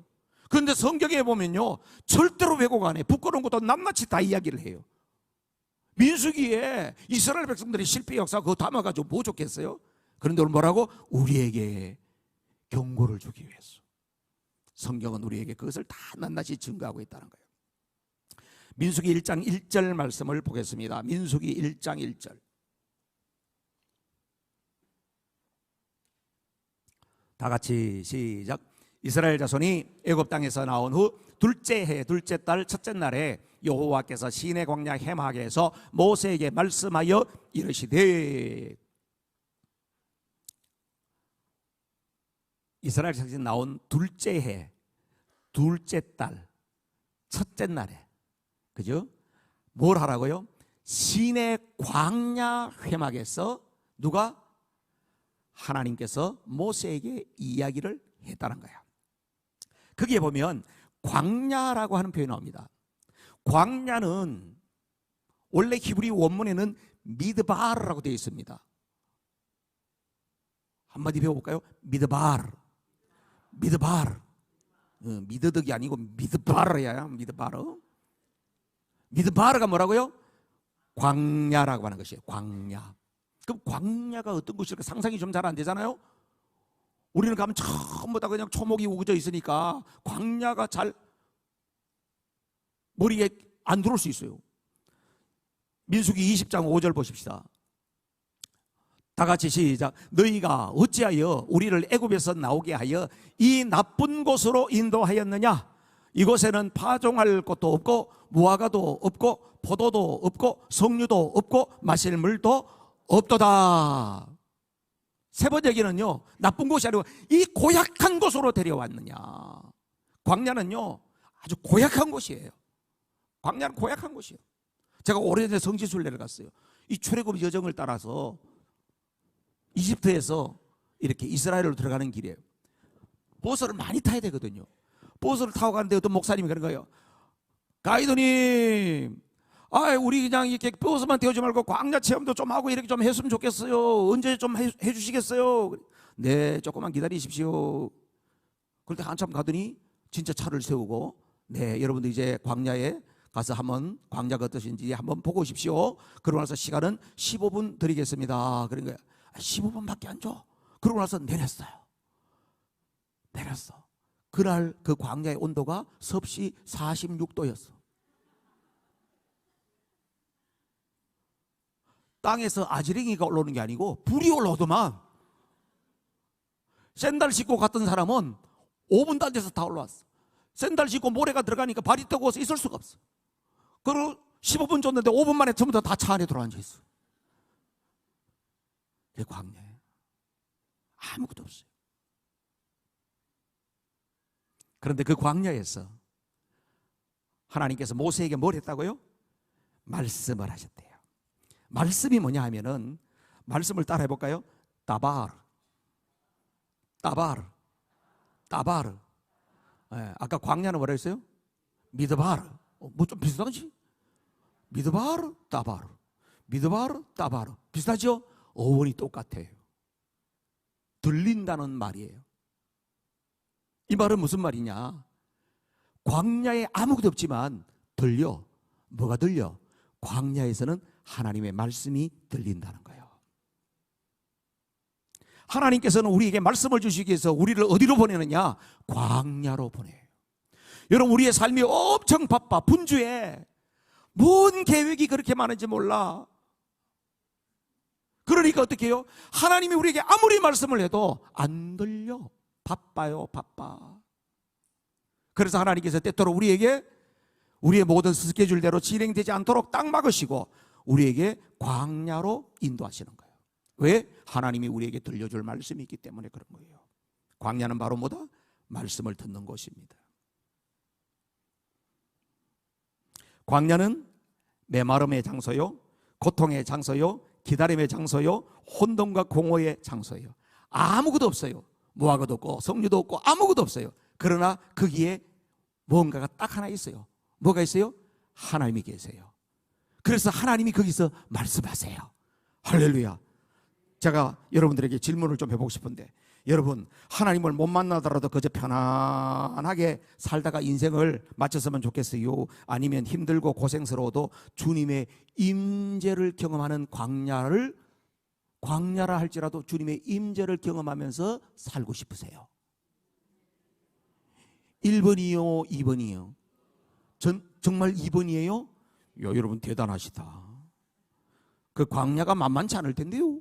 A: 그런데 성경에 보면요, 절대로 왜곡 안 해. 부끄러운 것도 낱낱이 다 이야기를 해요. 민수기에 이스라엘 백성들의 실패 역사 그거 담아가지고 뭐 좋겠어요? 그런데 오늘 뭐라고? 우리에게 경고를 주기 위해서. 성경은 우리에게 그것을 다 낱낱이 증거하고 있다는 거예요. 민수기 1장 1절 말씀을 보겠습니다. 민수기 1장 1절. 다 같이 시작. 이스라엘 자손이 애굽 땅에서 나온 후 둘째 해 둘째 달 첫째 날에 여호와께서 시내 광야 해막에서 모세에게 말씀하여 이르시되. 이스라엘 자손이 나온 둘째 해 둘째 달 첫째 날에, 그죠? 뭘 하라고요? 시내 광야 회막에서 누가? 하나님께서 모세에게 이야기를 했다는 거야. 거기에 보면 광야라고 하는 표현이 나옵니다. 광야는 원래 히브리 원문에는 미드바르라고 되어 있습니다. 한마디 배워볼까요? 미드바르. 미드바르. 미드덕이 아니고 미드바르야. 미드바르. 미드바르가 뭐라고요? 광야라고 하는 것이에요. 광야. 그럼 광야가 어떤 것일까 상상이 좀 잘 안 되잖아요. 우리는 가면 전부 다 그냥 초목이 우거져 있으니까 광야가 잘 머리에 안 들어올 수 있어요. 민수기 20장 5절 보십시다. 다 같이 시작. 너희가 어찌하여 우리를 애굽에서 나오게 하여 이 나쁜 곳으로 인도하였느냐? 이곳에는 파종할 곳도 없고 무화과도 없고 포도도 없고 석류도 없고 마실 물도 없도다. 세 번째 얘기는요, 나쁜 곳이 아니고 이 고약한 곳으로 데려왔느냐. 광야는요 아주 고약한 곳이에요. 광야는 고약한 곳이에요. 제가 오래전에 성지순례를 갔어요. 이 출애굽 여정을 따라서 이집트에서 이렇게 이스라엘로 들어가는 길이에요. 버스를 많이 타야 되거든요. 버스를 타고 가는데 어떤 목사님이 그런 거예요. 가이드님, 우리 그냥 이렇게 버스만 태우지 말고 광야 체험도 좀 하고 이렇게 좀 했으면 좋겠어요. 언제 좀 해주시겠어요? 네, 조금만 기다리십시오. 그런데 한참 가더니 진짜 차를 세우고, 네, 여러분들 이제 광야에 가서 한번 광야가 어떠신지 한번 보고 오십시오. 그러고 나서 시간은 15분 드리겠습니다. 그런 거야. 15분밖에 안 줘. 그러고 나서 내렸어요. 내렸어. 그날 그 광야의 온도가 섭씨 46도였어. 땅에서 아지랭이가 올라오는 게 아니고 불이 올라오더만. 샌들 신고 갔던 사람은 5분도 안 돼서 다 올라왔어. 샌들 신고 모래가 들어가니까 발이 뜨거워서 있을 수가 없어. 그리고 15분 줬는데 5분 만에 전부 다 차 안에 들어앉아 있어. 그게 광야예요. 아무것도 없어요. 그런데 그 광야에서 하나님께서 모세에게 뭘 했다고요? 말씀을 하셨대요. 말씀이 뭐냐 하면은, 말씀을 따라 해볼까요? 따바르, 따바르, 따바르. 아까 광야는 뭐라 했어요? 미드바르. 뭐 좀 비슷하지? 미드바르, 따바르, 미드바르, 따바르. 비슷하죠? 어원이 똑같아요. 들린다는 말이에요. 이 말은 무슨 말이냐? 광야에 아무것도 없지만 들려. 뭐가 들려? 광야에서는 하나님의 말씀이 들린다는 거예요. 하나님께서는 우리에게 말씀을 주시기 위해서 우리를 어디로 보내느냐? 광야로 보내요. 여러분, 우리의 삶이 엄청 바빠. 분주해. 뭔 계획이 그렇게 많은지 몰라. 그러니까 어떻게 해요? 하나님이 우리에게 아무리 말씀을 해도 안 들려. 바빠요, 바빠. 그래서 하나님께서 때때로 우리에게 우리의 모든 스케줄대로 진행되지 않도록 딱 막으시고 우리에게 광야로 인도하시는 거예요. 왜? 하나님이 우리에게 들려줄 말씀이 있기 때문에 그런 거예요. 광야는 바로 뭐다? 말씀을 듣는 곳입니다. 광야는 메마름의 장소요, 고통의 장소요, 기다림의 장소요, 혼돈과 공허의 장소예요. 아무것도 없어요. 무화과도 없고 석류도 없고 아무것도 없어요. 그러나 거기에 뭔가가 딱 하나 있어요. 뭐가 있어요? 하나님이 계세요. 그래서 하나님이 거기서 말씀하세요. 할렐루야. 제가 여러분들에게 질문을 좀 해보고 싶은데, 여러분 하나님을 못 만나더라도 그저 편안하게 살다가 인생을 마쳤으면 좋겠어요? 아니면 힘들고 고생스러워도 주님의 임재를 경험하는 광야라 할지라도 주님의 임재를 경험하면서 살고 싶으세요? 1번이요? 2번이요? 정말 2번이에요? 여러분 대단하시다. 그 광야가 만만치 않을 텐데요.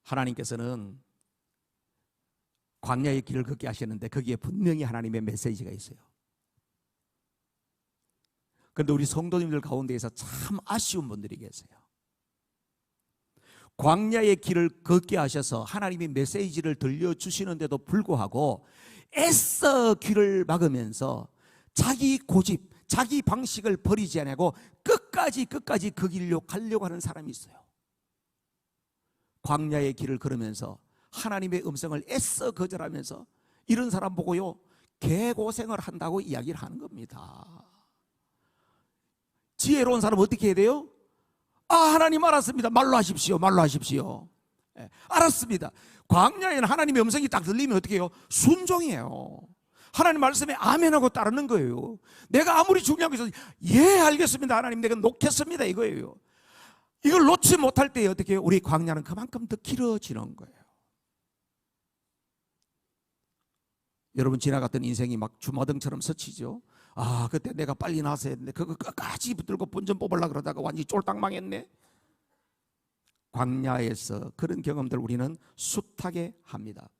A: 하나님께서는 광야의 길을 걷게 하시는데 거기에 분명히 하나님의 메시지가 있어요. 그런데 우리 성도님들 가운데에서 참 아쉬운 분들이 계세요. 광야의 길을 걷게 하셔서 하나님의 메시지를 들려주시는데도 불구하고 애써 귀를 막으면서 자기 고집, 자기 방식을 버리지 않고 끝까지 그 길로 가려고 하는 사람이 있어요. 광야의 길을 걸으면서 하나님의 음성을 애써 거절하면서 이런 사람 보고요, 개고생을 한다고 이야기를 하는 겁니다. 지혜로운 사람은 어떻게 해야 돼요? 하나님 알았습니다. 말로 하십시오. 말로 하십시오. 알았습니다. 광야에는 하나님의 음성이 딱 들리면 어떻게 해요? 순종이에요. 하나님 말씀에 아멘하고 따르는 거예요. 내가 아무리 중요한 것이 예 알겠습니다 하나님, 내가 놓겠습니다 이거예요. 이걸 놓지 못할 때 어떻게 해요? 우리 광야는 그만큼 더 길어지는 거예요. 여러분 지나갔던 인생이 막 주마등처럼 스치죠. 그때 내가 빨리 나서야 했는데 그거 끝까지 붙들고 본전 뽑으려고 그러다가 완전히 쫄딱 망했네. 광야에서 그런 경험들 우리는 숱하게 합니다.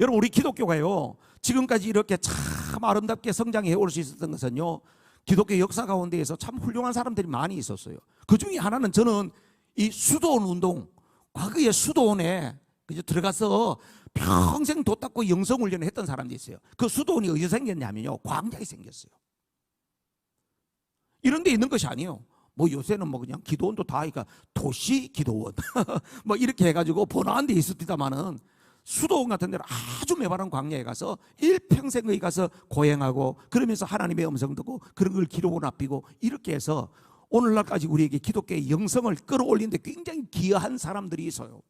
A: 여러분 우리 기독교가요, 지금까지 이렇게 참 아름답게 성장해 올 수 있었던 것은요, 기독교 역사 가운데에서 참 훌륭한 사람들이 많이 있었어요. 그 중에 하나는 저는 이 수도원 운동, 과거에 수도원에 들어가서 평생 도 닦고 영성훈련을 했던 사람들이 있어요. 그 수도원이 어디서 생겼냐면요, 광야에 생겼어요. 이런 데 있는 것이 아니에요. 뭐 요새는 뭐 그냥 기도원도 다 하니까 도시 기도원 뭐 이렇게 해가지고 번화한 데 있었다마는 수도원 같은 데는 아주 메마른 광야에 가서 일평생 거기 가서 고행하고 그러면서 하나님의 음성 듣고 그런 걸 기록을 납비고 이렇게 해서 오늘날까지 우리에게 기독교의 영성을 끌어올리는 데 굉장히 기여한 사람들이 있어요.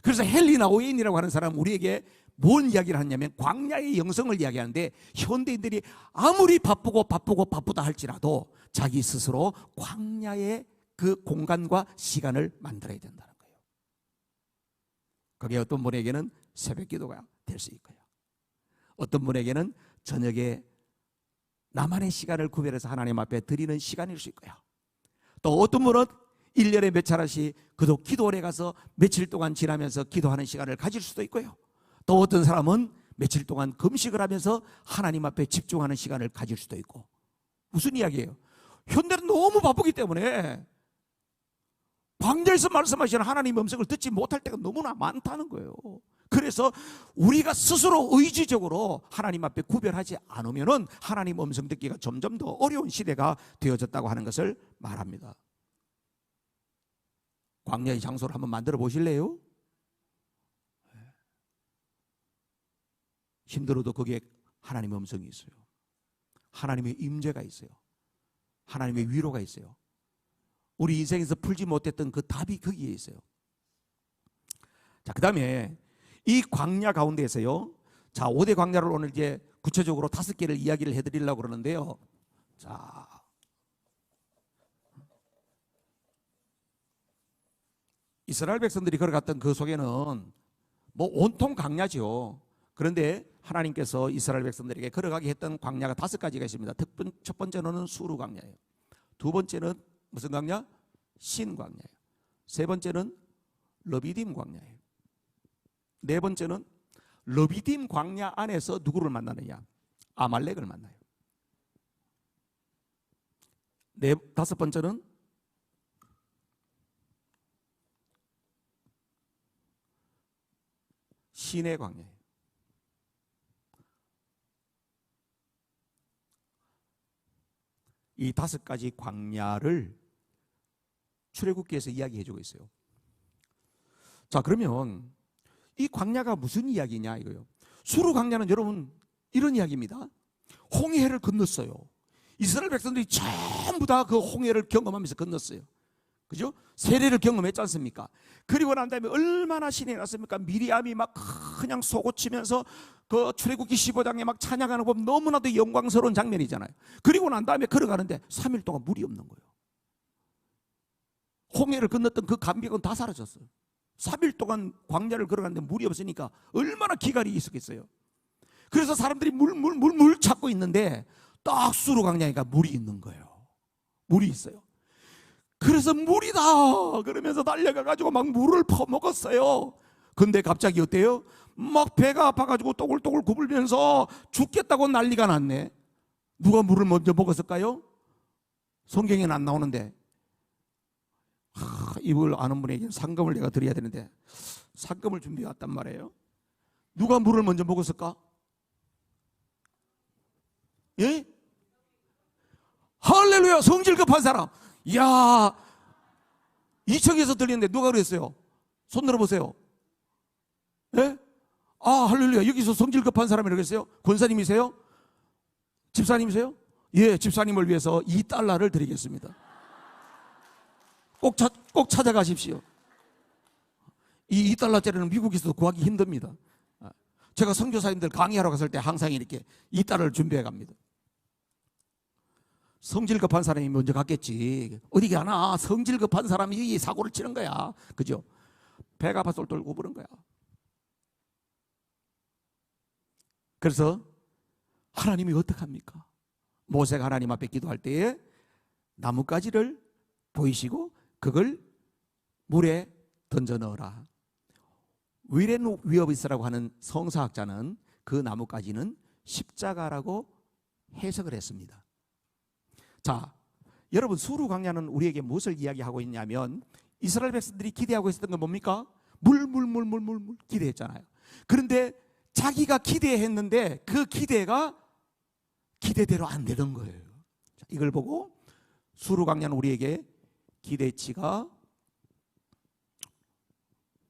A: 그래서 헬리나 오웬이라고 하는 사람은 우리에게 뭔 이야기를 하냐면 광야의 영성을 이야기하는데, 현대인들이 아무리 바쁘다 할지라도 자기 스스로 광야의 그 공간과 시간을 만들어야 된다는 거예요. 그게 어떤 분에게는 새벽 기도가 될 수 있고요, 어떤 분에게는 저녁에 나만의 시간을 구별해서 하나님 앞에 드리는 시간일 수 있고요, 또 어떤 분은 1년에 몇 차례씩 그도 기도원에 가서 며칠 동안 지나면서 기도하는 시간을 가질 수도 있고요, 또 어떤 사람은 며칠 동안 금식을 하면서 하나님 앞에 집중하는 시간을 가질 수도 있고. 무슨 이야기예요? 현대는 너무 바쁘기 때문에 광야에서 말씀하시는 하나님의 음성을 듣지 못할 때가 너무나 많다는 거예요. 그래서 우리가 스스로 의지적으로 하나님 앞에 구별하지 않으면 하나님 음성 듣기가 점점 더 어려운 시대가 되어졌다고 하는 것을 말합니다. 광야의 장소를 한번 만들어 보실래요? 힘들어도 거기에 하나님의 음성이 있어요. 하나님의 임재가 있어요. 하나님의 위로가 있어요. 우리 인생에서 풀지 못했던 그 답이 거기에 있어요. 자, 그 다음에 이 광야 가운데에서요, 자, 5대 광야를 오늘 이제 구체적으로 5개를 이야기를 해드리려고 그러는데요. 자, 이스라엘 백성들이 걸어갔던 그 속에는 뭐 온통 광야죠. 그런데 하나님께서 이스라엘 백성들에게 걸어가게 했던 광야가 5가지가 있습니다. 첫 번째로는 수르 광야예요. 두 번째는 무슨 광야? 신광야예요. 세 번째는 러비딤 광야예요. 네 번째는 러비딤 광야 안에서 누구를 만나느냐? 아말렉을 만나요. 다섯 번째는 신의 광야예요. 이 다섯 가지 광야를 출애굽기에서 이야기해주고 있어요. 자, 그러면 이 광야가 무슨 이야기냐 이거요. 수르 광야는 여러분 이런 이야기입니다. 홍해를 건넜어요. 이스라엘 백성들이 전부 다 그 홍해를 경험하면서 건넜어요. 그죠? 세례를 경험했지 않습니까? 그리고 난 다음에 얼마나 신이 났습니까? 미리암이 막 그냥 쏘고치면서 그 출애굽기 15장에 막 찬양하는 거 보면 너무나도 영광스러운 장면이잖아요. 그리고 난 다음에 걸어가는데 3일 동안 물이 없는 거예요. 홍해를 건넜던 그 감격은 다 사라졌어요. 3일 동안 광야를 걸어갔는데 물이 없으니까 얼마나 기갈이 있었겠어요. 그래서 사람들이 물 찾고 있는데 딱 수르 광야니까 물이 있는 거예요. 물이 있어요. 그래서 물이다 그러면서 달려가가지고 막 물을 퍼먹었어요. 근데 갑자기 어때요? 막 배가 아파가지고 또글또글 굽으면서 죽겠다고 난리가 났네. 누가 물을 먼저 먹었을까요? 성경에는 안 나오는데 이걸 아는 분에게 상금을 내가 드려야 되는데 상금을 준비해 왔단 말이에요. 누가 물을 먼저 먹었을까? 예? 할렐루야. 성질 급한 사람. 이야, 2층에서 들리는데 누가 그랬어요? 손 들어보세요. 예? 아, 할렐루야. 여기서 성질 급한 사람이라고 했어요? 권사님이세요? 집사님이세요? 예, 집사님을 위해서 $2 드리겠습니다. 꼭 찾아가십시오. 이 $2짜리는 미국에서도 구하기 힘듭니다. 제가 선교사님들 강의하러 갔을 때 항상 이렇게 $2를 준비해 갑니다. 성질 급한 사람이 먼저 갔겠지. 어디 가나 성질 급한 사람이 이 사고를 치는 거야. 그죠? 배가 아파 똘똘 구부른 거야. 그래서 하나님이 어떡합니까? 모세가 하나님 앞에 기도할 때에 나뭇가지를 보이시고 그걸 물에 던져 넣어라. 위렌 위어비스라고 하는 성사학자는 그 나뭇가지는 십자가라고 해석을 했습니다. 자, 여러분 수르 광야는 우리에게 무엇을 이야기하고 있냐면 이스라엘 백성들이 기대하고 있었던 건 뭡니까? 물 기대했잖아요. 그런데 자기가 기대했는데 그 기대가 기대대로 안 되던 거예요. 자, 이걸 보고 수르 광야는 우리에게 기대치가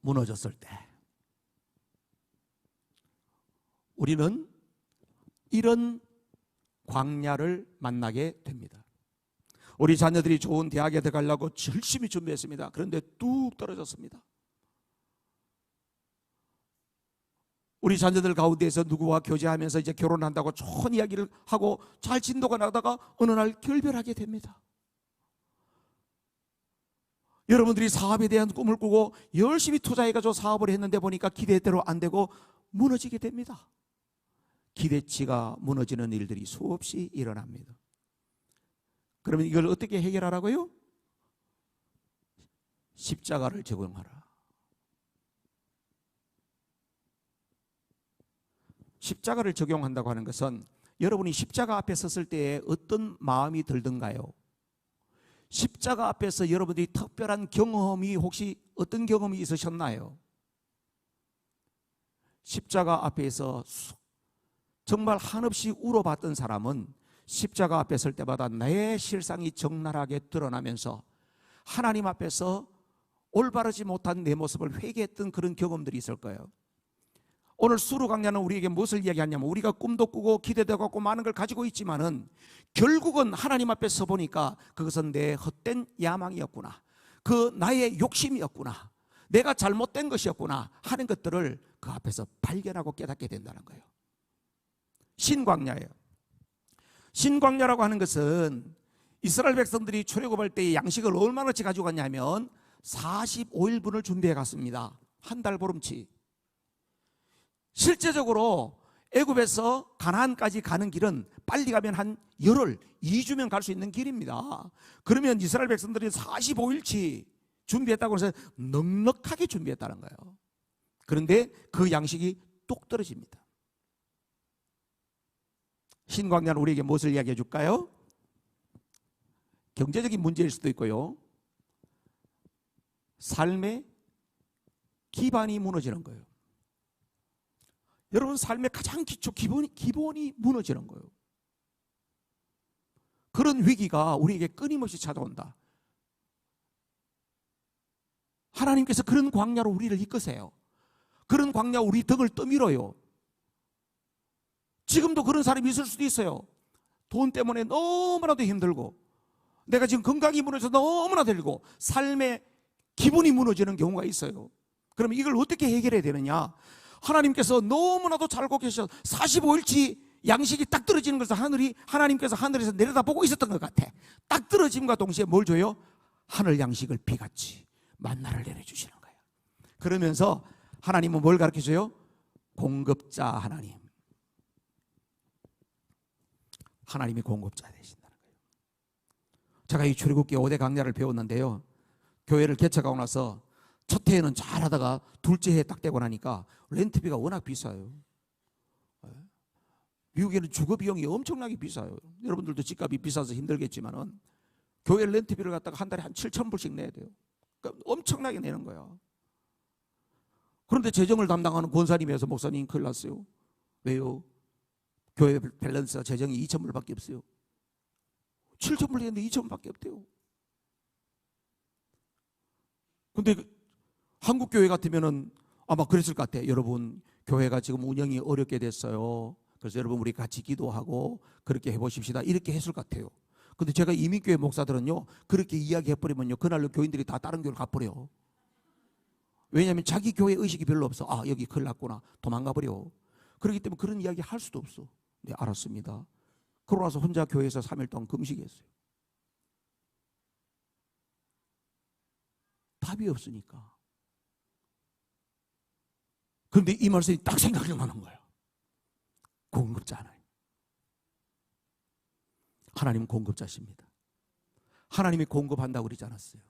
A: 무너졌을 때 우리는 이런 광야를 만나게 됩니다. 우리 자녀들이 좋은 대학에 들어가려고 열심히 준비했습니다. 그런데 뚝 떨어졌습니다. 우리 자녀들 가운데에서 누구와 교제하면서 이제 결혼한다고 좋은 이야기를 하고 잘 진도가 나가다가 어느 날 결별하게 됩니다. 여러분들이 사업에 대한 꿈을 꾸고 열심히 투자해가지고 사업을 했는데 보니까 기대대로 안 되고 무너지게 됩니다. 기대치가 무너지는 일들이 수없이 일어납니다. 그러면 이걸 어떻게 해결하라고요? 십자가를 적용하라. 십자가를 적용한다고 하는 것은 여러분이 십자가 앞에 섰을 때에 어떤 마음이 들던가요? 십자가 앞에서 여러분들이 특별한 경험이 혹시 어떤 경험이 있으셨나요? 십자가 앞에서 정말 한없이 울어봤던 사람은 십자가 앞에 설 때마다 내 실상이 적나라하게 드러나면서 하나님 앞에서 올바르지 못한 내 모습을 회개했던 그런 경험들이 있을 거예요. 오늘 수르 광야는 우리에게 무엇을 이야기하냐면 우리가 꿈도 꾸고 기대도 갖고 많은 걸 가지고 있지만은 결국은 하나님 앞에 서 보니까 그것은 내 헛된 야망이었구나. 그 나의 욕심이었구나. 내가 잘못된 것이었구나 하는 것들을 그 앞에서 발견하고 깨닫게 된다는 거예요. 신광야예요. 신광야라고 하는 것은 이스라엘 백성들이 출애굽할 때 양식을 얼마나치 가지고 갔냐면 45일분을 준비해 갔습니다. 한 달 보름치. 실제적으로 애굽에서 가나안까지 가는 길은 빨리 가면 한 열흘, 2주면 갈 수 있는 길입니다. 그러면 이스라엘 백성들이 45일치 준비했다고 해서 넉넉하게 준비했다는 거예요. 그런데 그 양식이 뚝 떨어집니다. 신광야는 우리에게 무엇을 이야기해 줄까요? 경제적인 문제일 수도 있고요, 삶의 기반이 무너지는 거예요. 여러분, 삶의 가장 기초 기본이 무너지는 거예요. 그런 위기가 우리에게 끊임없이 찾아온다. 하나님께서 그런 광야로 우리를 이끄세요. 그런 광야 우리 등을 떠밀어요. 지금도 그런 사람이 있을 수도 있어요. 돈 때문에 너무나도 힘들고, 내가 지금 건강이 무너져서 너무나도 힘들고, 삶의 기본이 무너지는 경우가 있어요. 그러면 이걸 어떻게 해결해야 되느냐? 하나님께서 너무나도 잘 알고 계셔. 45일치 양식이 딱 떨어지는 것을 하나님께서 하늘에서 내려다보고 있었던 것 같아. 딱 떨어짐과 동시에 뭘 줘요? 하늘 양식을 비같이 만나를 내려주시는 거예요. 그러면서 하나님은 뭘 가르쳐줘요? 공급자 하나님. 하나님이 공급자 되신다는 거예요. 제가 이 출애굽기 5대 강야를 배웠는데요, 교회를 개척하고 나서 첫 해에는 잘하다가 둘째 해에 딱 되고 나니까 렌트비가 워낙 비싸요. 미국에는 주거 비용이 엄청나게 비싸요. 여러분들도 집값이 비싸서 힘들겠지만은 교회 렌트비를 갖다가 한 달에 한 7,000불씩 내야 돼요. 그러니까 엄청나게 내는 거야. 그런데 재정을 담당하는 권사님에서 목사님 큰일 났어요. 왜요? 교회 밸런스가 재정이 2,000불밖에 없어요. 7,000불 내는데 2,000불밖에 없대요. 근데 한국 교회 같으면은 아마 그랬을 것 같아요. 여러분, 교회가 지금 운영이 어렵게 됐어요. 그래서 여러분 우리 같이 기도하고 그렇게 해보십시다, 이렇게 했을 것 같아요. 근데 제가 이민교회 목사들은요, 그렇게 이야기해버리면요, 그날로 교인들이 다 다른 교회를 가버려요. 왜냐하면 자기 교회 의식이 별로 없어. 아, 여기 큰일 났구나, 도망가버려. 그렇기 때문에 그런 이야기 할 수도 없어. 네, 알았습니다. 그러고 나서 혼자 교회에서 3일 동안 금식했어요. 답이 없으니까. 그런데 이 말씀이 딱 생각이 나는 거예요. 공급자 하나님. 하나님은 공급자십니다. 하나님이 공급한다고 그러지 않았어요.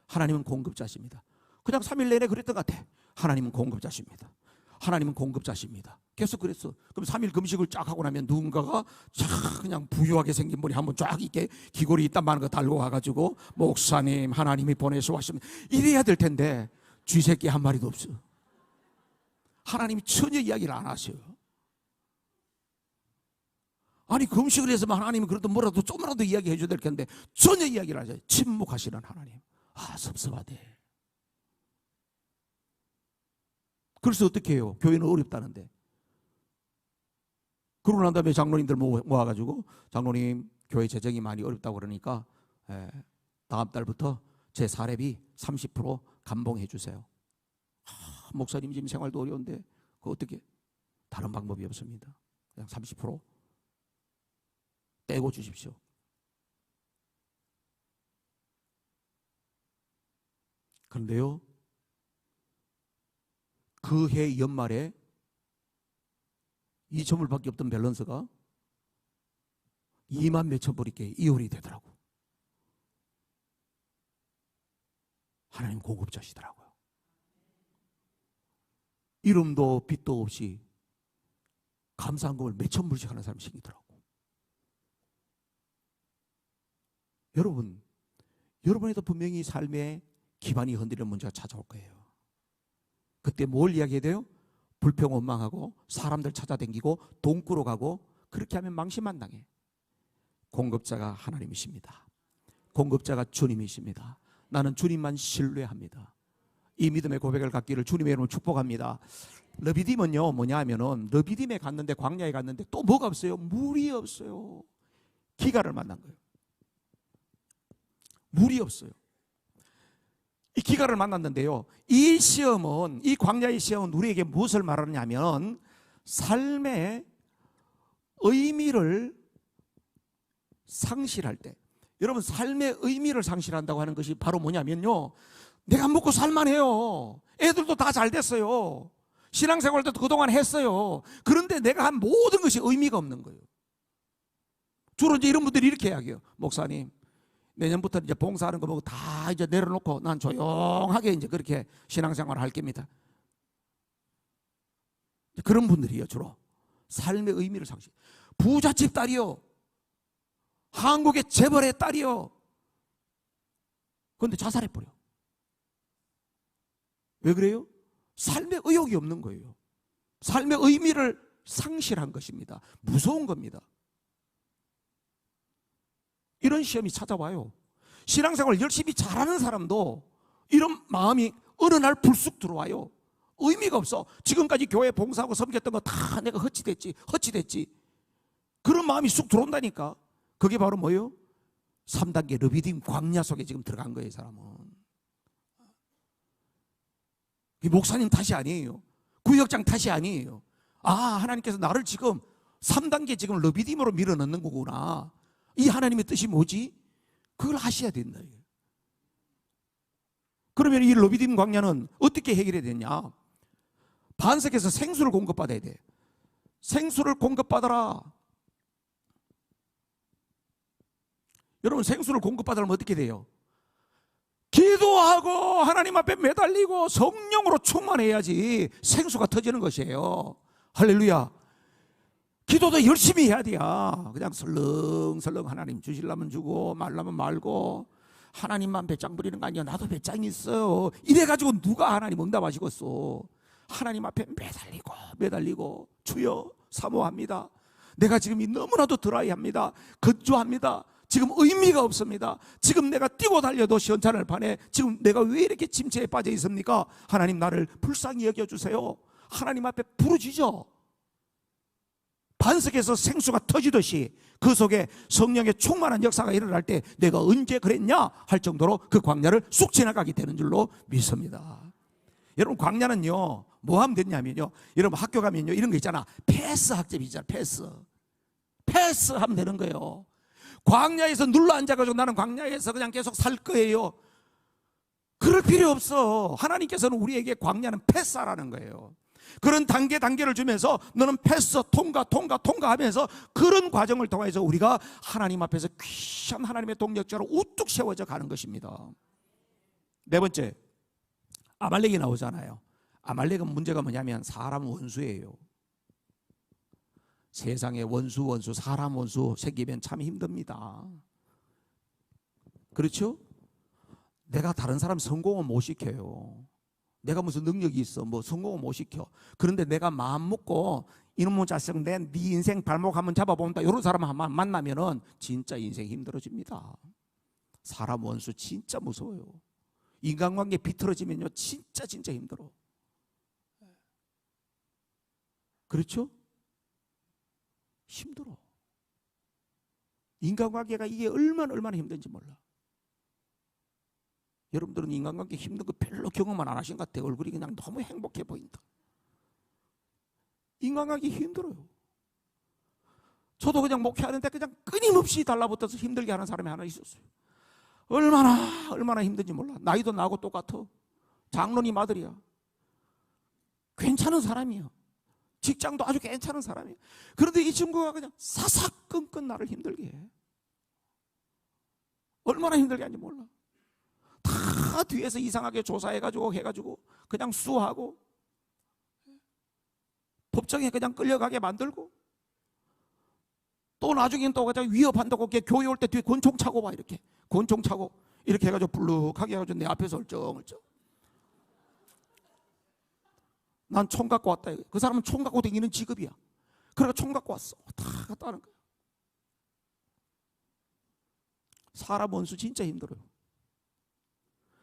A: 하나님은 공급자십니다. 그냥 3일 내내 그랬던 것 같아. 하나님은 공급자십니다. 하나님은 공급자십니다. 계속 그랬어. 그럼 3일 금식을 쫙 하고 나면 누군가가 쫙 그냥 부유하게 생긴 분이 한번 쫙 이렇게 귀걸이 있단 많은 거 달고 와가지고, 목사님 하나님이 보내서 왔습니다, 이래야 될 텐데 쥐새끼 한 마리도 없어. 하나님이 전혀 이야기를 안 하셔요. 아니, 금식을 해서만 하나님은 그래도 뭐라도 조금이라도 이야기해 줘야 될 텐데 전혀 이야기를 하셔요. 침묵하시는 하나님. 아, 섭섭하대. 그래서 어떻게 해요? 교회는 어렵다는데. 그러고 난 다음에 장로님들 모아가지고, 장로님 교회 재정이 많이 어렵다고 그러니까 다음 달부터 제 사례비 30% 감봉해 주세요. 목사님 지금 생활도 어려운데 그 어떻게, 다른 방법이 없습니다. 그냥 30% 떼고 주십시오. 그런데요, 그 해 연말에 2,000불밖에 없던 밸런스가 2만 몇천 불이게 이혼이 되더라고. 하나님 공급자시더라고요. 이름도 빚도 없이 감사한금을 몇천 불씩 하는 사람이 생기더라고. 여러분에도 분명히 삶의 기반이 흔들리는 문제가 찾아올 거예요. 그때 뭘 이야기해야 돼요? 불평원망하고 사람들 찾아다니고 돈 꾸러가고, 그렇게 하면 망신만 당해. 공급자가 하나님이십니다. 공급자가 주님이십니다. 나는 주님만 신뢰합니다. 이 믿음의 고백을 갖기를 주님의 이름으로 축복합니다. 르비딤은요, 뭐냐 하면은, 르비딤에 갔는데, 광야에 갔는데 또 뭐가 없어요? 물이 없어요. 기가를 만난 거예요. 물이 없어요. 이 기가를 만났는데요, 이 시험은, 이 광야의 시험은 우리에게 무엇을 말하느냐면, 삶의 의미를 상실할 때, 여러분, 삶의 의미를 상실한다고 하는 것이 바로 뭐냐면요, 내가 먹고 살만해요. 애들도 다 잘 됐어요. 신앙생활도 그동안 했어요. 그런데 내가 한 모든 것이 의미가 없는 거예요. 주로 이제 이런 분들이 이렇게 이야기해요. 목사님, 내년부터 이제 봉사하는 거 보고 다 이제 내려놓고 난 조용하게 이제 그렇게 신앙생활을 할 겁니다. 그런 분들이요, 주로. 삶의 의미를 상실. 부잣집 딸이요. 한국의 재벌의 딸이요. 그런데 자살해버려. 왜 그래요? 삶의 의욕이 없는 거예요. 삶의 의미를 상실한 것입니다. 무서운 겁니다. 이런 시험이 찾아와요. 신앙생활 열심히 잘하는 사람도 이런 마음이 어느 날 불쑥 들어와요. 의미가 없어. 지금까지 교회 봉사하고 섬겼던 거 다 내가 헛짓했지. 그런 마음이 쑥 들어온다니까. 그게 바로 뭐예요? 3단계 르비딤 광야 속에 지금 들어간 거예요, 사람은. 목사님 탓이 아니에요. 구역장 탓이 아니에요. 아, 하나님께서 나를 지금 3단계 지금 르비딤으로 밀어넣는 거구나. 이 하나님의 뜻이 뭐지? 그걸 아셔야 된다. 그러면 이 르비딤 광야는 어떻게 해결해야 되냐? 반석에서 생수를 공급받아야 돼. 생수를 공급받아라. 여러분, 생수를 공급받으려면 어떻게 돼요? 기도하고 하나님 앞에 매달리고 성령으로 충만해야지 생수가 터지는 것이에요. 할렐루야. 기도도 열심히 해야 돼요. 그냥 설렁설렁 하나님 주시려면 주고 말라면 말고 하나님만 배짱 부리는 거 아니야. 나도 배짱이 있어요. 이래가지고 누가 하나님 응답하시겠어. 하나님 앞에 매달리고 주여 사모합니다. 내가 지금 너무나도 드라이합니다. 건조합니다. 지금 의미가 없습니다. 지금 내가 뛰고 달려도 시원찮을 판에 지금 내가 왜 이렇게 침체에 빠져 있습니까? 하나님 나를 불쌍히 여겨주세요. 하나님 앞에 부르짖어. 반석에서 생수가 터지듯이 그 속에 성령의 충만한 역사가 일어날 때 내가 언제 그랬냐 할 정도로 그 광야를 쑥 지나가게 되는 줄로 믿습니다. 여러분, 광야는요 뭐 하면 되냐면요, 여러분 학교 가면요 이런 거 있잖아. 패스 학점이 있잖아. 패스 하면 되는 거예요. 광야에서 눌러 앉아가지고 나는 광야에서 그냥 계속 살 거예요. 그럴 필요 없어. 하나님께서는 우리에게 광야는 패스하라는 거예요. 그런 단계를 주면서 너는 패스 통과 하면서 그런 과정을 통해서 우리가 하나님 앞에서 귀한 하나님의 동력자로 우뚝 세워져 가는 것입니다. 네 번째, 아말렉이 나오잖아요. 아말렉은 문제가 뭐냐면 사람 원수예요. 세상에 원수 사람 원수 생기면 참 힘듭니다. 그렇죠? 내가 다른 사람 성공을 못 시켜요. 내가 무슨 능력이 있어 뭐 성공을 못 시켜. 그런데 내가 마음 먹고 이놈의 자식 네 인생 발목 한번 잡아본다 이런 사람 한번 만나면은 진짜 인생 힘들어집니다. 사람 원수 진짜 무서워요. 인간관계 비틀어지면요 진짜 힘들어. 그렇죠? 힘들어. 인간관계가 이게 얼마나 힘든지 몰라. 여러분들은 인간관계 힘든 거 별로 경험만 안 하신 것 같아요. 얼굴이 그냥 너무 행복해 보인다. 인간관계 힘들어요. 저도 그냥 목회하는데 그냥 끊임없이 달라붙어서 힘들게 하는 사람이 하나 있었어요. 얼마나 힘든지 몰라. 나이도 나하고 똑같아. 장로님 아들이야. 괜찮은 사람이야. 직장도 아주 괜찮은 사람이야. 그런데 이 친구가 그냥 사사건건 나를 힘들게 해. 얼마나 힘들게 하는지 몰라. 다 뒤에서 이상하게 조사해가지고 해가지고 그냥 수하고 법정에 그냥 끌려가게 만들고 또 나중엔 또 위협한다고 교회 올 때 뒤에 권총 차고 봐. 이렇게 권총 차고 이렇게 해가지고 불룩하게 해가지고 내 앞에서 얼쩡얼쩡. 난 총 갖고 왔다. 그 사람은 총 갖고 다니는 직업이야. 그래서 총 갖고 왔어. 다 갖다 하는 거야. 사람 원수 진짜 힘들어요.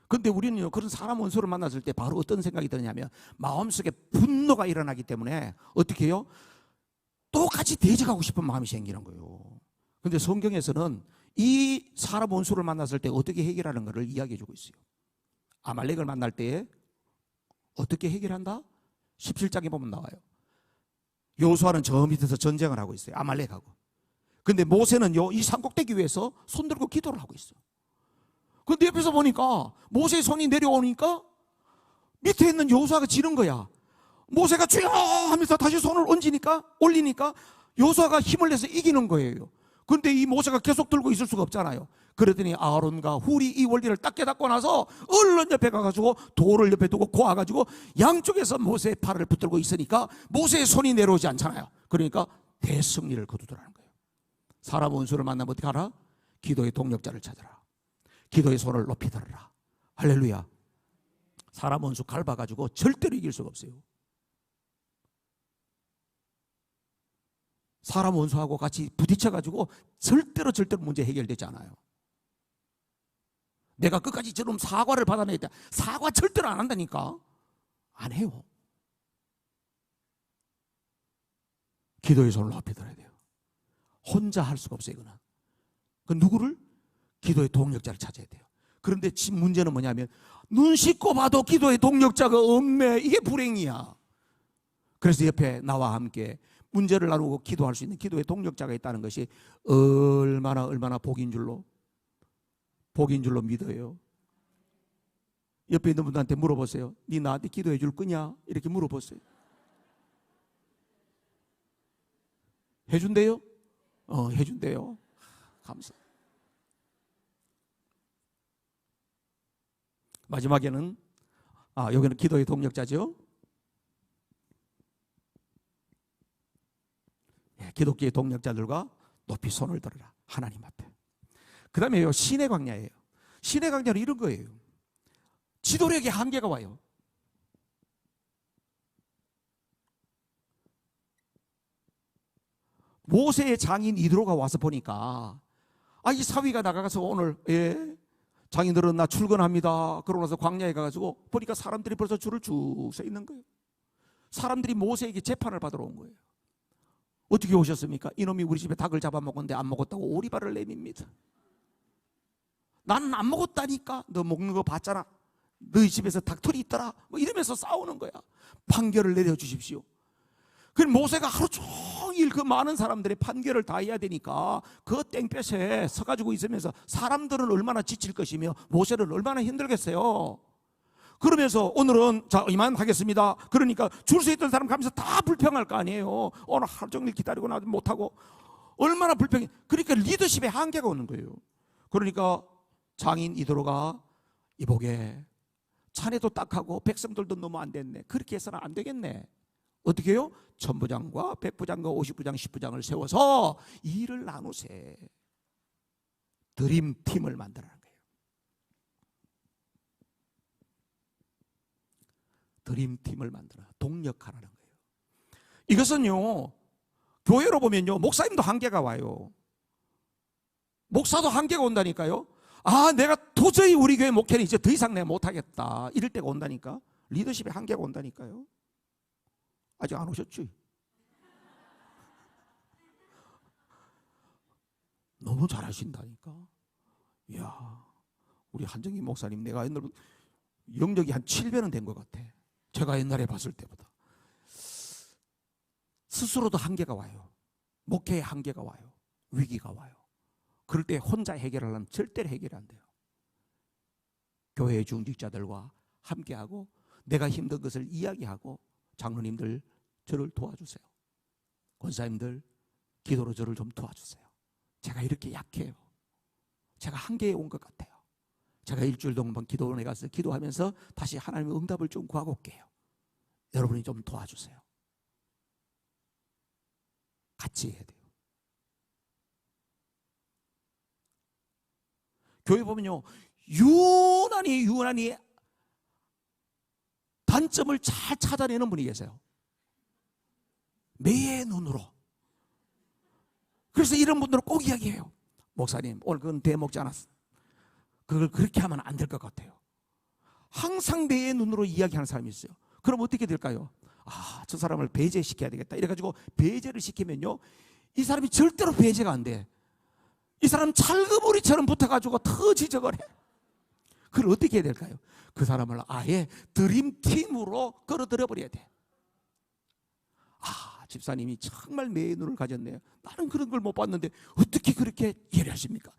A: 근데 우리는요 그런 사람 원수를 만났을 때 바로 어떤 생각이 드냐면 마음속에 분노가 일어나기 때문에 어떻게 해요? 똑같이 대적하고 싶은 마음이 생기는 거예요. 근데 성경에서는 이 사람 원수를 만났을 때 어떻게 해결하는 것을 이야기해 주고 있어요. 아말렉을 만날 때 어떻게 해결한다? 17장에 보면 나와요. 여호수아는 저 밑에서 전쟁을 하고 있어요. 아말렉하고. 근데 모세는요 이 산꼭대기 위에서 손 들고 기도를 하고 있어요. 근데 옆에서 보니까 모세의 손이 내려오니까 밑에 있는 여호수아가 지는 거야. 모세가 주여 하면서 다시 손을 올리니까 여호수아가 힘을 내서 이기는 거예요. 그런데 이 모세가 계속 들고 있을 수가 없잖아요. 그랬더니 아론과 훌이 이 원리를 딱 깨닫고 나서 얼른 옆에 가가지고 돌을 옆에 두고 고아가지고 양쪽에서 모세의 팔을 붙들고 있으니까 모세의 손이 내려오지 않잖아요. 그러니까 대승리를 거두더라는 거예요. 사람 원수를 만나면 어떻게 하라? 기도의 동력자를 찾아라. 기도의 손을 높이 들어라. 할렐루야. 사람 원수 갈봐가지고 절대로 이길 수가 없어요. 사람 원수하고 같이 부딪혀가지고 절대로 문제 해결되지 않아요. 내가 끝까지 저놈 사과를 받아내야 돼. 사과 절대로 안 한다니까. 안 해요. 기도의 손을 높이 들어야 돼요. 혼자 할 수가 없어요. 이거는. 그 누구를? 기도의 동력자를 찾아야 돼요. 그런데 지금 문제는 뭐냐면 눈 씻고 봐도 기도의 동력자가 없네. 이게 불행이야. 그래서 옆에 나와 함께 문제를 나누고 기도할 수 있는 기도의 동력자가 있다는 것이 얼마나 복인 줄로 믿어요. 옆에 있는 분들한테 물어보세요. 네 나한테 기도해 줄 거냐? 이렇게 물어보세요. 해준대요? 해준대요. 감사. 마지막에는 여기는 기도의 동력자죠. 기독교의 동력자들과 높이 손을 들어라. 하나님 앞에. 그 다음에 신의 광야예요. 신의 광야는 이런 거예요. 지도력에 한계가 와요. 모세의 장인 이드로가 와서 보니까 이 사위가 나가서 오늘 장인들은 나 출근합니다. 그러고 나서 광야에 가가지고 보니까 사람들이 벌써 줄을 쭉 서 있는 거예요. 사람들이 모세에게 재판을 받으러 온 거예요. 어떻게 오셨습니까? 이놈이 우리 집에 닭을 잡아먹었는데 안 먹었다고 오리발을 내밉니다. 나는 안 먹었다니까. 너 먹는 거 봤잖아. 너희 집에서 닭털이 있더라. 이러면서 싸우는 거야. 판결을 내려주십시오. 그럼 모세가 하루 종일 그 많은 사람들의 판결을 다 해야 되니까 그 땡볕에 서가지고 있으면서 사람들은 얼마나 지칠 것이며 모세는 얼마나 힘들겠어요. 그러면서 오늘은 자 이만 하겠습니다. 그러니까 줄 서 있던 사람 가면서 다 불평할 거 아니에요. 오늘 하루 종일 기다리고 나도 못하고 얼마나 불평해. 그러니까 리더십에 한계가 오는 거예요. 그러니까 장인 이드로가 이보게 자네도 딱하고 백성들도 너무 안 됐네. 그렇게 해서는 안 되겠네. 어떻게 해요? 천부장과 백부장과 50부장 10부장을 세워서 일을 나누세. 드림팀을 만들라는 거예요. 드림팀을 만들어 동력하라는 거예요. 이것은요 교회로 보면요 목사님도 한계가 와요. 목사도 한계가 온다니까요. 내가 도저히 우리 교회 목회는 이제 더 이상 내가 못하겠다 이럴 때가 온다니까. 리더십에 한계가 온다니까요. 아직 안 오셨지? 너무 잘하신다니까. 이야, 우리 한정희 목사님 내가 옛날 영역이 한 7배는 된 것 같아. 제가 옛날에 봤을 때보다. 스스로도 한계가 와요. 목회에 한계가 와요. 위기가 와요. 그럴 때 혼자 해결하려면 절대로 해결이 안 돼요. 교회의 중직자들과 함께하고 내가 힘든 것을 이야기하고 장로님들 저를 도와주세요. 권사님들 기도로 저를 좀 도와주세요. 제가 이렇게 약해요. 제가 한계에 온 것 같아요. 제가 일주일 동안 기도원에 가서 기도하면서 다시 하나님의 응답을 좀 구하고 올게요. 여러분이 좀 도와주세요. 같이 해야 돼요. 교회 보면요 유난히 단점을 잘 찾아내는 분이 계세요. 매의 눈으로. 그래서 이런 분들은 꼭 이야기해요. 목사님 오늘 그건 대먹지 않았어. 그걸 그렇게 하면 안 될 것 같아요. 항상 매의 눈으로 이야기하는 사람이 있어요. 그럼 어떻게 될까요? 저 사람을 배제시켜야 되겠다 이래가지고 배제를 시키면요 이 사람이 절대로 배제가 안 돼. 이 사람 찰그무리처럼 붙어가지고 더 지적을 해. 그걸 어떻게 해야 될까요? 그 사람을 아예 드림팀으로 끌어들여 버려야 돼. 집사님이 정말 매의 눈을 가졌네요. 나는 그런 걸 못 봤는데 어떻게 그렇게 예리하십니까?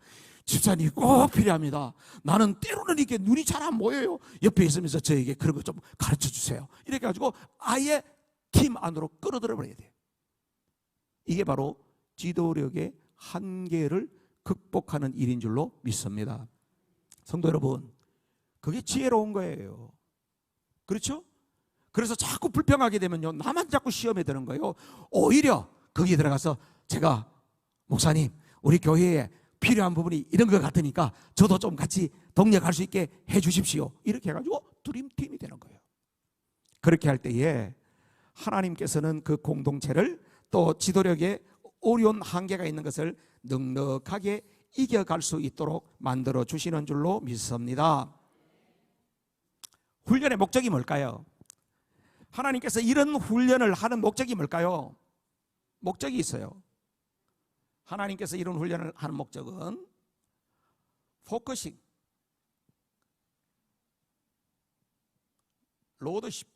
A: 집사님이 꼭 필요합니다. 나는 때로는 이게 눈이 잘 안 보여요. 옆에 있으면서 저에게 그런 거 좀 가르쳐 주세요. 이렇게 가지고 아예 팀 안으로 끌어들여 버려야 돼요. 이게 바로 지도력의 한계를 극복하는 일인 줄로 믿습니다. 성도 여러분, 그게 지혜로운 거예요. 그렇죠? 그래서 자꾸 불평하게 되면요, 나만 자꾸 시험에 드는 거예요. 오히려 거기에 들어가서 제가 목사님, 우리 교회에 필요한 부분이 이런 것 같으니까 저도 좀 같이 동력할 수 있게 해 주십시오. 이렇게 해가지고 드림팀이 되는 거예요. 그렇게 할 때에 하나님께서는 그 공동체를 또 지도력에 어려운 한계가 있는 것을 넉넉하게 이겨갈 수 있도록 만들어 주시는 줄로 믿습니다. 훈련의 목적이 뭘까요? 하나님께서 이런 훈련을 하는 목적이 뭘까요? 목적이 있어요. 하나님께서 이런 훈련을 하는 목적은 포커싱, 로드십,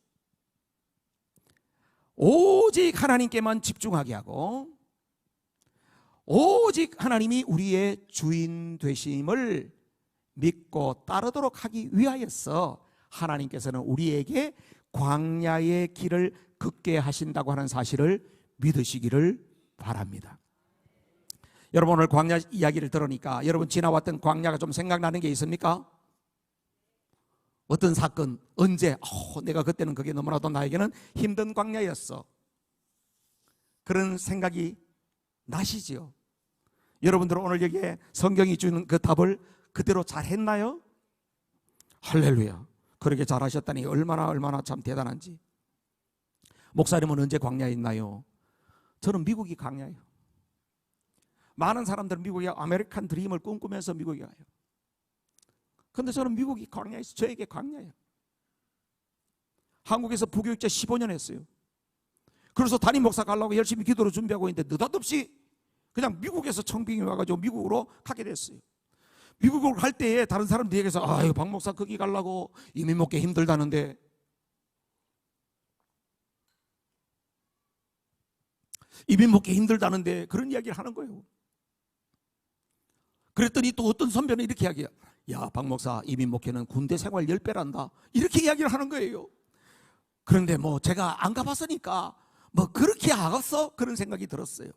A: 오직 하나님께만 집중하게 하고 오직 하나님이 우리의 주인 되심을 믿고 따르도록 하기 위하여서 하나님께서는 우리에게 광야의 길을 걷게 하신다고 하는 사실을 믿으시기를 바랍니다. 여러분, 오늘 광야 이야기를 들으니까 여러분 지나왔던 광야가 좀 생각나는 게 있습니까? 어떤 사건, 언제, 내가 그때는 그게 너무나도 나에게는 힘든 광야였어, 그런 생각이 나시지요? 여러분들은 오늘 여기에 성경이 주는 그 답을 그대로 잘 했나요? 할렐루야. 그렇게 잘 하셨다니 얼마나 참 대단한지. 목사님은 언제 광야에 있나요? 저는 미국이 광야예요. 많은 사람들은 미국의 아메리칸 드림을 꿈꾸면서 미국에 가요. 그런데 저는 미국이 광야에서 저에게 광야예요. 한국에서 부교육자 15년 했어요. 그래서 담임 목사 가려고 열심히 기도로 준비하고 있는데 느닷없이 그냥 미국에서 청빙이 와가지고 미국으로 가게 됐어요. 미국으로 갈 때에 다른 사람들이 얘기해서 아유, 박 목사 거기 가려고 이민 먹기 힘들다는데, 이민 먹기 힘들다는데 그런 이야기를 하는 거예요. 그랬더니 또 어떤 선배는 이렇게 이야기해요. 야, 박 목사, 이민 목회는 군대 생활 10배란다. 이렇게 이야기를 하는 거예요. 그런데 뭐 제가 안 가봤으니까 뭐 그렇게 하겠어? 그런 생각이 들었어요.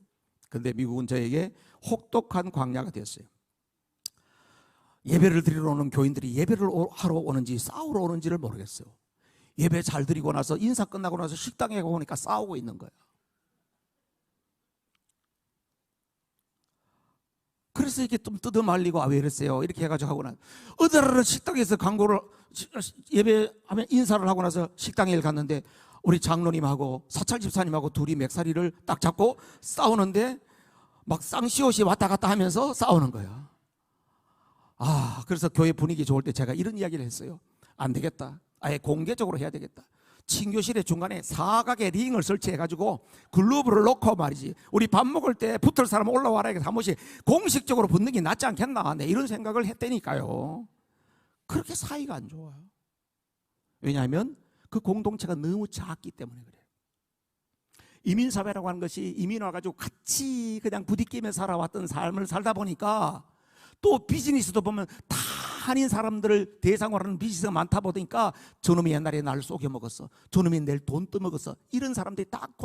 A: 그런데 미국은 저에게 혹독한 광야가 됐어요. 예배를 드리러 오는 교인들이 예배를 하러 오는지 싸우러 오는지를 모르겠어요. 예배 잘 드리고 나서 인사 끝나고 나서 식당에 가보니까 싸우고 있는 거야. 그래서 이렇게 좀 뜯어말리고 왜 이랬어요? 이렇게 해가지고 하고 나서 어디를 식당에서 광고를 예배하면 인사를 하고 나서 식당에 갔는데 우리 장로님하고 사찰 집사님하고 둘이 맥사리를 딱 잡고 싸우는데 막 쌍시옷이 왔다 갔다 하면서 싸우는 거야. 그래서 교회 분위기 좋을 때 제가 이런 이야기를 했어요. 안 되겠다. 아예 공개적으로 해야 되겠다. 친교실의 중간에 사각의 링을 설치해가지고 글러브를 놓고 말이지, 우리 밥 먹을 때 붙을 사람 올라와라 해서 한 번씩 공식적으로 붙는 게 낫지 않겠나, 네, 이런 생각을 했다니까요. 그렇게 사이가 안 좋아요. 왜냐하면 그 공동체가 너무 작기 때문에 그래요. 이민사회라고 하는 것이 이민 와가지고 같이 그냥 부딪히며 살아왔던 삶을 살다 보니까 또 비즈니스도 보면 다 한인 사람들을 대상으로 하는 비즈니스가 많다 보니까 저놈이 옛날에 날 속여먹었어, 저놈이 내일 돈 떠먹었어, 이런 사람들이 딱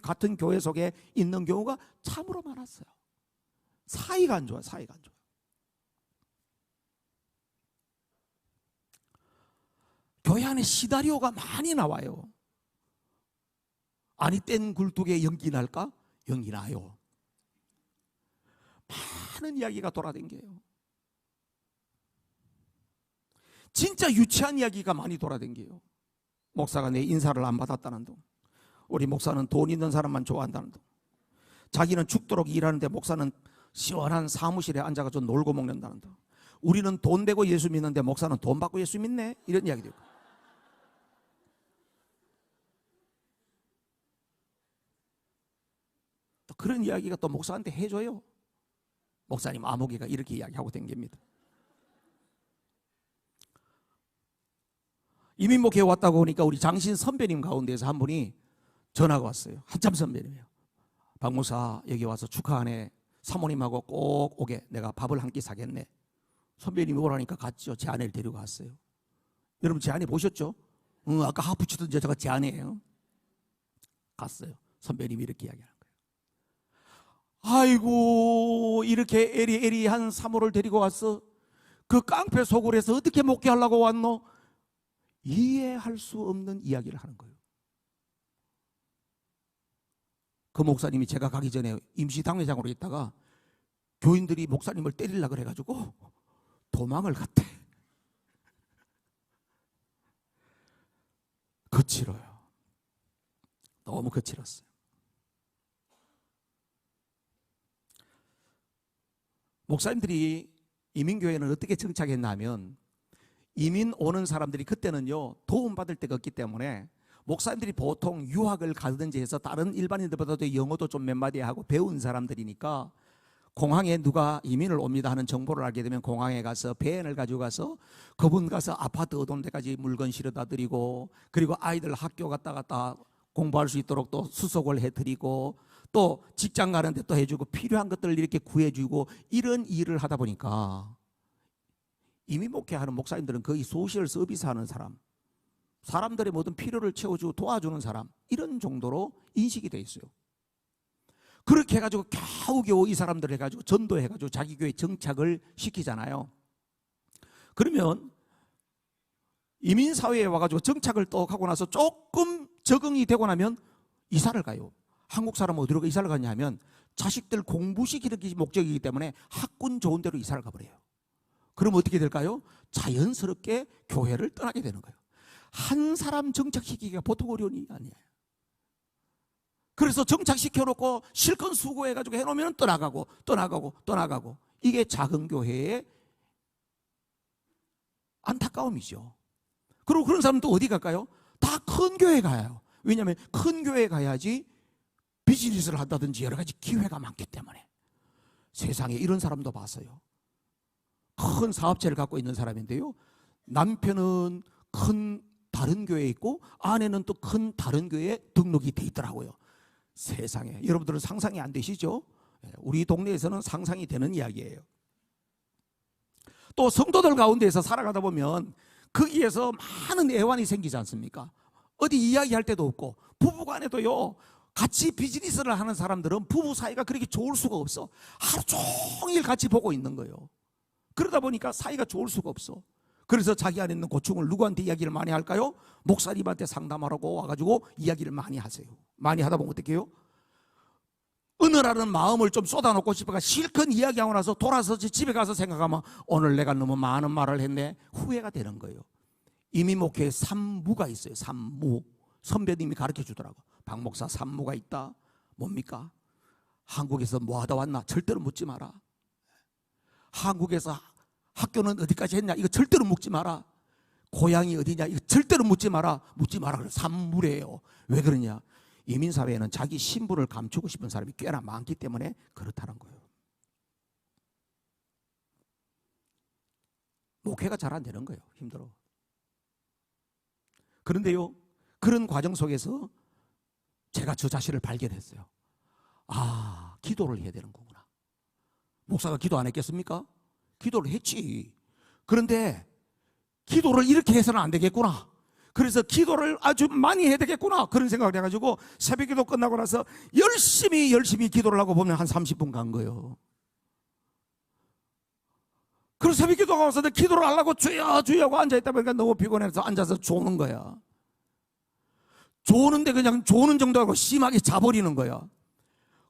A: 같은 교회 속에 있는 경우가 참으로 많았어요. 사이가 안 좋아요. 사이가 안 좋아요. 교회 안에 시나리오가 많이 나와요. 아니 뗀 굴뚝에 연기 날까? 연기 나요. 많은 이야기가 돌아다녀요. 진짜 유치한 이야기가 많이 돌아다녀요. 목사가 내 인사를 안 받았다는 둥, 우리 목사는 돈 있는 사람만 좋아한다는 둥, 자기는 죽도록 일하는데 목사는 시원한 사무실에 앉아가지고 놀고 먹는다는 둥, 우리는 돈 되고 예수 믿는데 목사는 돈 받고 예수 믿네, 이런 이야기도 있고. 또 그런 이야기가 또 목사한테 해줘요. 목사님 아무개가 이렇게 이야기하고 댕깁니다. 이민목회에 왔다고 하니까 우리 장신 선배님 가운데서 한 분이 전화가 왔어요. 한참 선배님이에요. 박 목사 여기 와서 축하하네, 사모님하고 꼭 오게, 내가 밥을 한 끼 사겠네. 선배님이 오라니까 갔죠. 제 아내를 데리고 갔어요. 여러분 제 아내 보셨죠? 아까 하프치던 여자가 제 아내예요. 갔어요. 선배님이 이렇게 이야기하는 거예요. 아이고, 이렇게 에리에리한 사모를 데리고 왔어. 그 깡패 소굴에서 어떻게 목회하려고 왔노? 이해할 수 없는 이야기를 하는 거예요. 그 목사님이 제가 가기 전에 임시당회장으로 있다가 교인들이 목사님을 때리려고 그래가지고 도망을 갔대. 거칠어요. 너무 거칠었어요. 목사님들이 이민교회는 어떻게 정착했나 하면, 이민 오는 사람들이 그때는요 도움받을 데가 없기 때문에 목사님들이 보통 유학을 가든지 해서 다른 일반인들보다도 영어도 좀 몇 마디 하고 배운 사람들이니까 공항에 누가 이민을 옵니다 하는 정보를 알게 되면 공항에 가서 배엔을 가지고 가서 그분 가서 아파트 얻은 데까지 물건 실어다 드리고, 그리고 아이들 학교 갔다 공부할 수 있도록 또 수속을 해드리고, 또 직장 가는데 또 해주고, 필요한 것들을 이렇게 구해주고, 이런 일을 하다 보니까 이민 목회하는 목사님들은 거의 소셜 서비스 하는 사람, 사람들의 모든 필요를 채워주고 도와주는 사람, 이런 정도로 인식이 돼 있어요. 그렇게 해가지고 겨우겨우 이 사람들 해가지고 전도해가지고 자기 교회 정착을 시키잖아요. 그러면 이민사회에 와가지고 정착을 또 하고 나서 조금 적응이 되고 나면 이사를 가요. 한국 사람은 어디로 이사를 가냐 하면 자식들 공부시키는 게 목적이기 때문에 학군 좋은 데로 이사를 가버려요. 그럼 어떻게 될까요? 자연스럽게 교회를 떠나게 되는 거예요. 한 사람 정착시키기가 보통 어려운 일이 아니에요. 그래서 정착시켜놓고 실컷 수고해가지고 해놓으면 떠나가고 이게 작은 교회의 안타까움이죠. 그리고 그런 사람은 또 어디 갈까요? 다 큰 교회 가요. 왜냐하면 큰 교회 가야지 비즈니스를 한다든지 여러 가지 기회가 많기 때문에. 세상에 이런 사람도 봤어요. 큰 사업체를 갖고 있는 사람인데요, 남편은 큰 다른 교회에 있고 아내는 또 큰 다른 교회에 등록이 돼 있더라고요. 세상에, 여러분들은 상상이 안 되시죠? 우리 동네에서는 상상이 되는 이야기예요. 또 성도들 가운데에서 살아가다 보면 거기에서 많은 애환이 생기지 않습니까? 어디 이야기할 데도 없고, 부부간에도요 같이 비즈니스를 하는 사람들은 부부 사이가 그렇게 좋을 수가 없어. 하루 종일 같이 보고 있는 거예요. 그러다 보니까 사이가 좋을 수가 없어. 그래서 자기 안에 있는 고충을 누구한테 이야기를 많이 할까요? 목사님한테 상담하라고 와가지고 이야기를 많이 하세요. 많이 하다 보면 어떻게 해요? 은혜라는 마음을 좀 쏟아놓고 싶어가 실컷 이야기하고 나서 돌아서 집에 가서 생각하면 오늘 내가 너무 많은 말을 했네, 후회가 되는 거예요. 이민 목회에 산무가 있어요. 산무. 선배님이 가르쳐 주더라고. 박 목사 산무가 있다. 뭡니까? 한국에서 뭐 하다 왔나? 절대로 묻지 마라. 한국에서 학교는 어디까지 했냐? 이거 절대로 묻지 마라. 고향이 어디냐? 이거 절대로 묻지 마라. 묻지 마라. 그래서 산무래요. 왜 그러냐? 이민사회에는 자기 신분을 감추고 싶은 사람이 꽤나 많기 때문에 그렇다는 거예요. 목회가 잘 안 되는 거예요. 힘들어. 그런데요, 그런 과정 속에서 제가 저 자신을 발견했어요. 아, 기도를 해야 되는 거구나. 목사가 기도 안 했겠습니까? 기도를 했지. 그런데 기도를 이렇게 해서는 안 되겠구나. 그래서 기도를 아주 많이 해야 되겠구나, 그런 생각을 해가지고 새벽기도 끝나고 나서 열심히 기도를 하고 보면 한 30분 간 거예요. 그래서 새벽기도가 와서 기도를 하려고 주여 하고 앉아있다 보니까 너무 피곤해서 앉아서 조는 거야. 조는데 그냥 조는 정도 하고 심하게 자버리는 거야.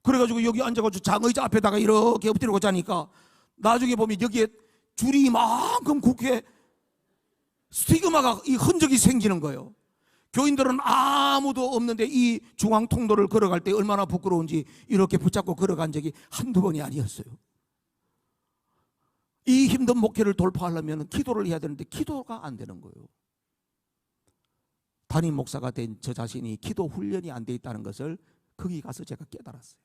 A: 그래가지고 여기 앉아가지고 장의자 앞에다가 이렇게 엎드리고 자니까 나중에 보면 여기에 줄이 이만큼 굵게 스티그마가, 이 흔적이 생기는 거예요. 교인들은 아무도 없는데 이 중앙 통로를 걸어갈 때 얼마나 부끄러운지 이렇게 붙잡고 걸어간 적이 한두 번이 아니었어요. 이 힘든 목회를 돌파하려면 기도를 해야 되는데 기도가 안 되는 거예요. 담임 목사가 된 저 자신이 기도 훈련이 안 돼 있다는 것을 거기 가서 제가 깨달았어요.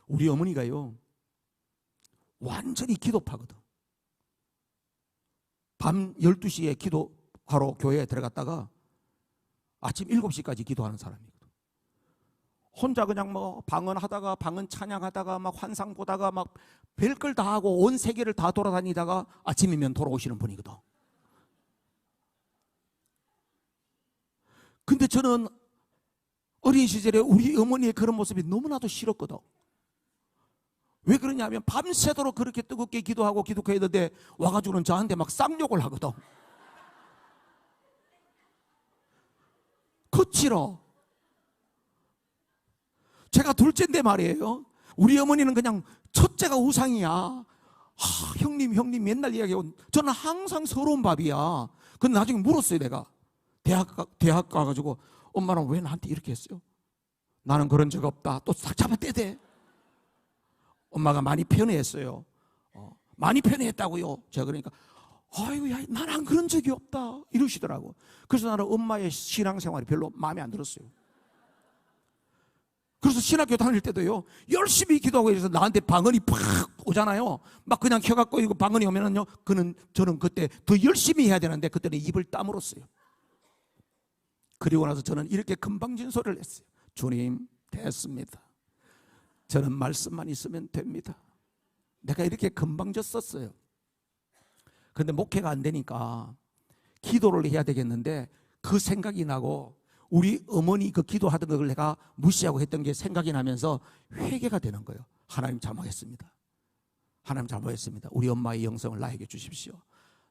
A: 우리 어머니가요 완전히 기도파거든. 밤 12시에 기도하러 교회에 들어갔다가 아침 7시까지 기도하는 사람이거든. 혼자 그냥 뭐 방언하다가 방언 찬양하다가 막 환상 보다가 막 별걸 다 하고 온 세계를 다 돌아다니다가 아침이면 돌아오시는 분이거든. 근데 저는 어린 시절에 우리 어머니의 그런 모습이 너무나도 싫었거든. 왜 그러냐면 밤새도록 그렇게 뜨겁게 기도하고 기독해야 되는데 와가지고는 저한테 막 쌍욕을 하거든. 거칠어. 제가 둘째인데 말이에요. 우리 어머니는 그냥 첫째가 우상이야. 형님 맨날 이야기하고 저는 항상 서러운 밥이야. 근데 나중에 물었어요. 내가 대학 가가지고 엄마는 왜 나한테 이렇게 했어요? 나는 그런 적 없다. 또 싹 잡아떼대. 엄마가 많이 편애했어요. 많이 편애했다고요. 제가 그러니까 아이고 야, 나는 그런 적이 없다 이러시더라고. 그래서 나는 엄마의 신앙생활이 별로 마음에 안 들었어요. 그래서 신학교 다닐 때도요, 열심히 기도하고 이래서 나한테 방언이 팍 오잖아요. 막 그냥 켜갖고 이거 방언이 오면은요, 저는 그때 더 열심히 해야 되는데 그때는 입을 다물었어요. 그리고 나서 저는 이렇게 금방진 소리를 했어요. 주님, 됐습니다. 저는 말씀만 있으면 됩니다. 내가 이렇게 금방졌었어요. 근데 목회가 안 되니까 기도를 해야 되겠는데 그 생각이 나고 우리 어머니 그 기도하던 걸 내가 무시하고 했던 게 생각이 나면서 회개가 되는 거예요. 하나님 잘못했습니다. 하나님 잘못했습니다. 우리 엄마의 영성을 나에게 주십시오.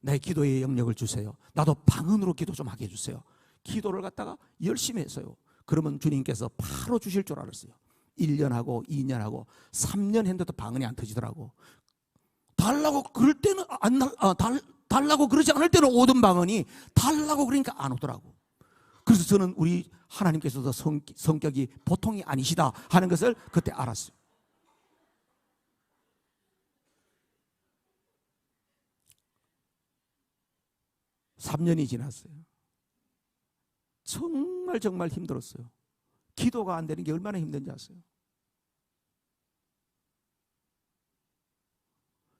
A: 내 기도의 영역을 주세요. 나도 방언으로 기도 좀 하게 해주세요. 기도를 갖다가 열심히 했어요. 그러면 주님께서 바로 주실 줄 알았어요. 1년하고 2년하고 3년 했는데도 방언이 안 터지더라고. 달라고 그럴 때는 달라고 그러지 않을 때는 오던 방언이 달라고 그러니까 안 오더라고. 그래서 저는 우리 하나님께서도 성격이 보통이 아니시다 하는 것을 그때 알았어요. (3년이) 지났어요. 정말 힘들었어요. 기도가 안 되는 게 얼마나 힘든지 아세요?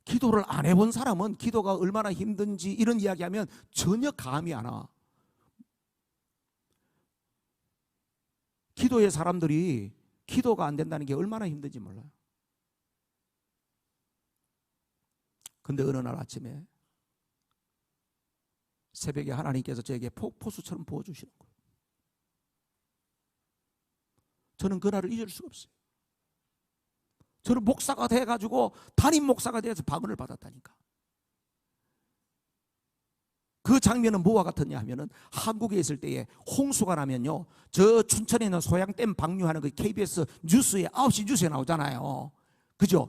A: 기도를 안 해본 사람은 기도가 얼마나 힘든지 이런 이야기하면 전혀 감이 안 와. 기도의 사람들이 기도가 안 된다는 게 얼마나 힘든지 몰라요. 근데 어느 날 아침에 새벽에 하나님께서 저에게 폭포수처럼 부어주시는 거예요. 저는 그날을 잊을 수가 없어요. 저는 목사가 돼가지고 담임 목사가 돼서 방언을 받았다니까. 그 장면은 뭐와 같았냐 하면은 한국에 있을 때에 홍수가 나면요, 저 춘천에 있는 소양댐 방류하는 그 KBS 뉴스에 9시 뉴스에 나오잖아요. 그죠?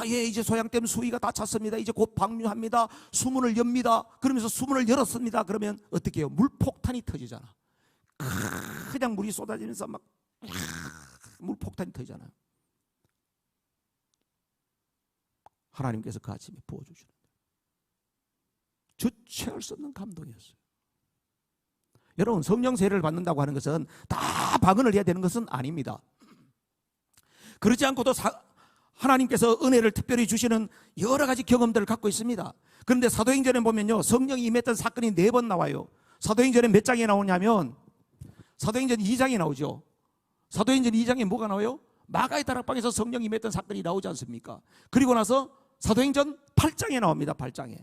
A: 예, 이제 소양댐 수위가 다 찼습니다. 이제 곧 방류합니다. 수문을 엽니다. 그러면서 수문을 열었습니다. 그러면 어떻게 해요? 물폭탄이 터지잖아. 그냥 물이 쏟아지면서 막 물폭탄이 터지잖아요. 하나님께서 그 아침에 부어주시는 주체할 수 없는 감동이었어요. 여러분, 성령 세례를 받는다고 하는 것은 다 방언을 해야 되는 것은 아닙니다. 그렇지 않고도 하나님께서 은혜를 특별히 주시는 여러 가지 경험들을 갖고 있습니다. 그런데 사도행전에 보면요, 성령이 임했던 사건이 4번 나와요. 사도행전에 몇 장이 나오냐면 사도행전 2장이 나오죠. 사도행전 2장에 뭐가 나와요? 마가의 다락방에서 성령이 임했던 사건이 나오지 않습니까? 그리고 나서 사도행전 8장에 나옵니다. 8장에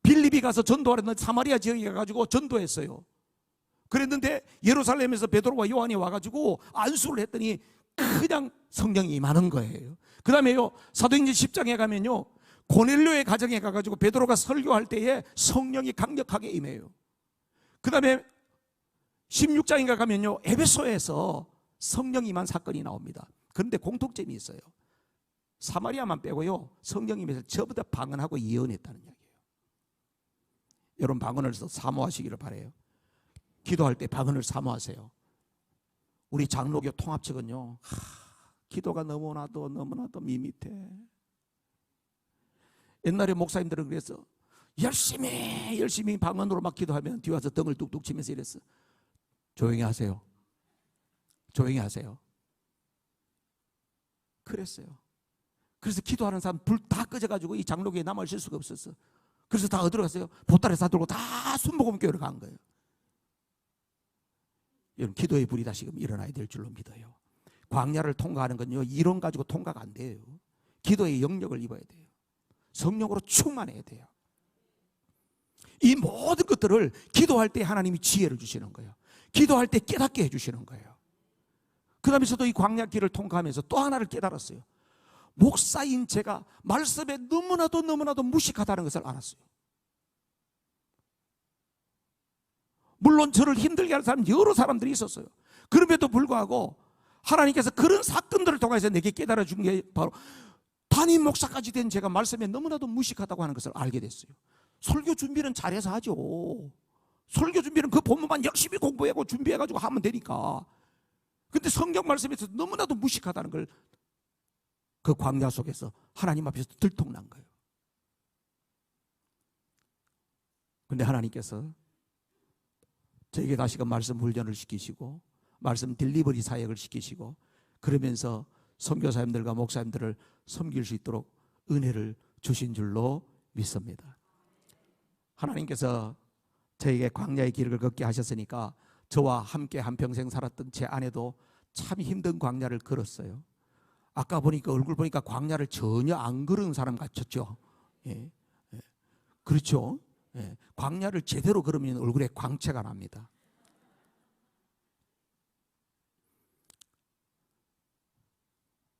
A: 빌립이 가서 전도하려는 사마리아 지역에 가가지고 전도했어요. 그랬는데 예루살렘에서 베드로와 요한이 와가지고 안수를 했더니 그냥 성령이 임하는 거예요. 그 다음에요, 사도행전 10장에 가면요, 고넬료의 가정에 가가지고 베드로가 설교할 때에 성령이 강력하게 임해요. 그 다음에 16장인가 가면요, 에베소에서 성령이 임한 사건이 나옵니다. 그런데 공통점이 있어요. 사마리아만 빼고요, 성령이 임해서 전부 다 방언하고 예언했다는 이야기예요. 여러분, 방언을 사모하시기를 바라요. 기도할 때 방언을 사모하세요. 우리 장로교 통합측은요, 기도가 너무나도 밋밋해. 옛날에 목사님들은 그래서 열심히 방언으로 막 기도하면 뒤에 와서 등을 뚝뚝 치면서 이랬어. 조용히 하세요. 조용히 하세요. 그랬어요. 그래서 기도하는 사람 불 다 꺼져가지고 이 장로교에 남아있을 수가 없었어. 그래서 다 어디로 갔어요? 보따리 사들고 다 순복음교회로 간 거예요. 여러분, 기도의 불이 다시금 일어나야 될 줄로 믿어요. 광야를 통과하는 건요, 이론 가지고 통과가 안 돼요. 기도의 영역을 입어야 돼요. 성령으로 충만해야 돼요. 이 모든 것들을 기도할 때 하나님이 지혜를 주시는 거예요. 기도할 때 깨닫게 해주시는 거예요. 그 다음에 저도 이 광야 길을 통과하면서 또 하나를 깨달았어요. 목사인 제가 말씀에 너무나도 무식하다는 것을 알았어요. 물론 저를 힘들게 하는 사람 여러 사람들이 있었어요. 그럼에도 불구하고 하나님께서 그런 사건들을 통해서 내게 깨달아 준 게 바로 담임 목사까지 된 제가 말씀에 너무나도 무식하다고 하는 것을 알게 됐어요. 설교 준비는 잘해서 하죠. 설교 준비는 그 본문만 열심히 공부하고 준비해가지고 하면 되니까. 근데 성경 말씀에서 너무나도 무식하다는 걸 그 광야 속에서 하나님 앞에서 들통난 거예요. 근데 하나님께서 저에게 다시금 말씀 훈련을 시키시고 말씀 딜리버리 사역을 시키시고 그러면서 선교사님들과 목사님들을 섬길 수 있도록 은혜를 주신 줄로 믿습니다. 하나님께서 저에게 광야의 길을 걷게 하셨으니까 저와 함께 한평생 살았던 제 아내도 참 힘든 광야를 걸었어요. 아까 보니까 얼굴 보니까 광야를 전혀 안 걸은 사람 같았죠. 예. 예. 그렇죠. 예. 광야를 제대로 걸으면 얼굴에 광채가 납니다.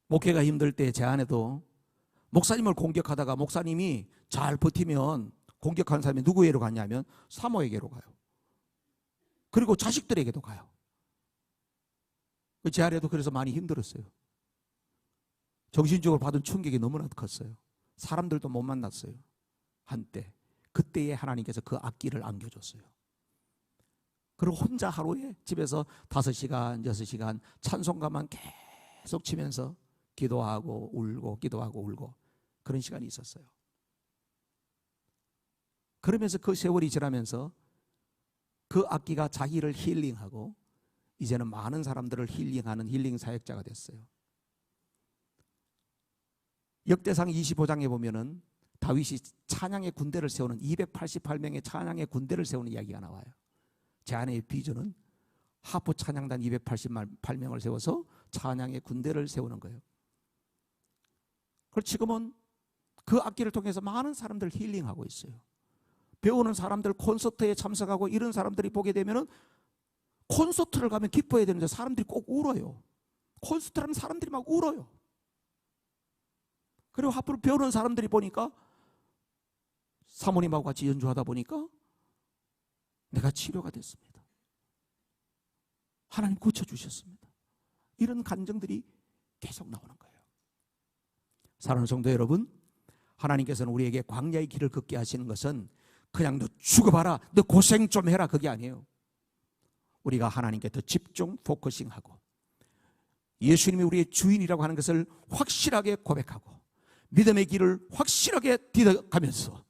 A: 목회가 힘들 때 제 아내도 목사님을 공격하다가 목사님이 잘 버티면 공격하는 사람이 누구에게로 가냐면 사모에게로 가요. 그리고 자식들에게도 가요. 제 아내도 그래서 많이 힘들었어요. 정신적으로 받은 충격이 너무나 컸어요. 사람들도 못 만났어요. 한때. 그때에 하나님께서 그 악기를 안겨줬어요. 그리고 혼자 하루에 집에서 5시간, 6시간 찬송가만 계속 치면서 기도하고 울고 기도하고 울고 그런 시간이 있었어요. 그러면서 그 세월이 지나면서 그 악기가 자기를 힐링하고 이제는 많은 사람들을 힐링하는 힐링 사역자가 됐어요. 역대상 25장에 보면은 다윗이 찬양의 군대를 세우는 288명의 찬양의 군대를 세우는 이야기가 나와요. 제 아내의 비전은 하프 찬양단 288명을 세워서 찬양의 군대를 세우는 거예요. 그리고 지금은 그 악기를 통해서 많은 사람들을 힐링하고 있어요. 배우는 사람들 콘서트에 참석하고 이런 사람들이 보게 되면은 콘서트를 가면 기뻐해야 되는데 사람들이 꼭 울어요. 콘서트 하면 사람들이 막 울어요. 그리고 앞으로 배우는 사람들이 보니까 사모님하고 같이 연주하다 보니까 내가 치료가 됐습니다. 하나님 고쳐주셨습니다. 이런 감정들이 계속 나오는 거예요. 사랑하는 성도 여러분, 하나님께서는 우리에게 광야의 길을 걷게 하시는 것은 그냥 너 죽어봐라, 너 고생 좀 해라, 그게 아니에요. 우리가 하나님께 더 집중, 포커싱하고 예수님이 우리의 주인이라고 하는 것을 확실하게 고백하고 믿음의 길을 확실하게 디뎌가면서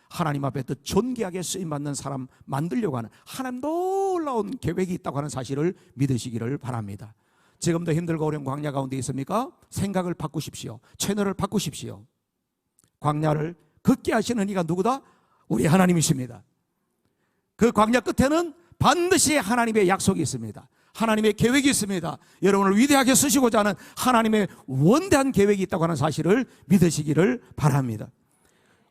A: 하나님 앞에 더 존귀하게 쓰임받는 사람 만들려고 하는 하나님 놀라운 계획이 있다고 하는 사실을 믿으시기를 바랍니다. 지금도 힘들고 어려운 광야 가운데 있습니까? 생각을 바꾸십시오. 채널을 바꾸십시오. 광야를 걷게 하시는 이가 누구다? 우리 하나님이십니다. 그 광야 끝에는 반드시 하나님의 약속이 있습니다. 하나님의 계획이 있습니다. 여러분을 위대하게 쓰시고자 하는 하나님의 원대한 계획이 있다고 하는 사실을 믿으시기를 바랍니다.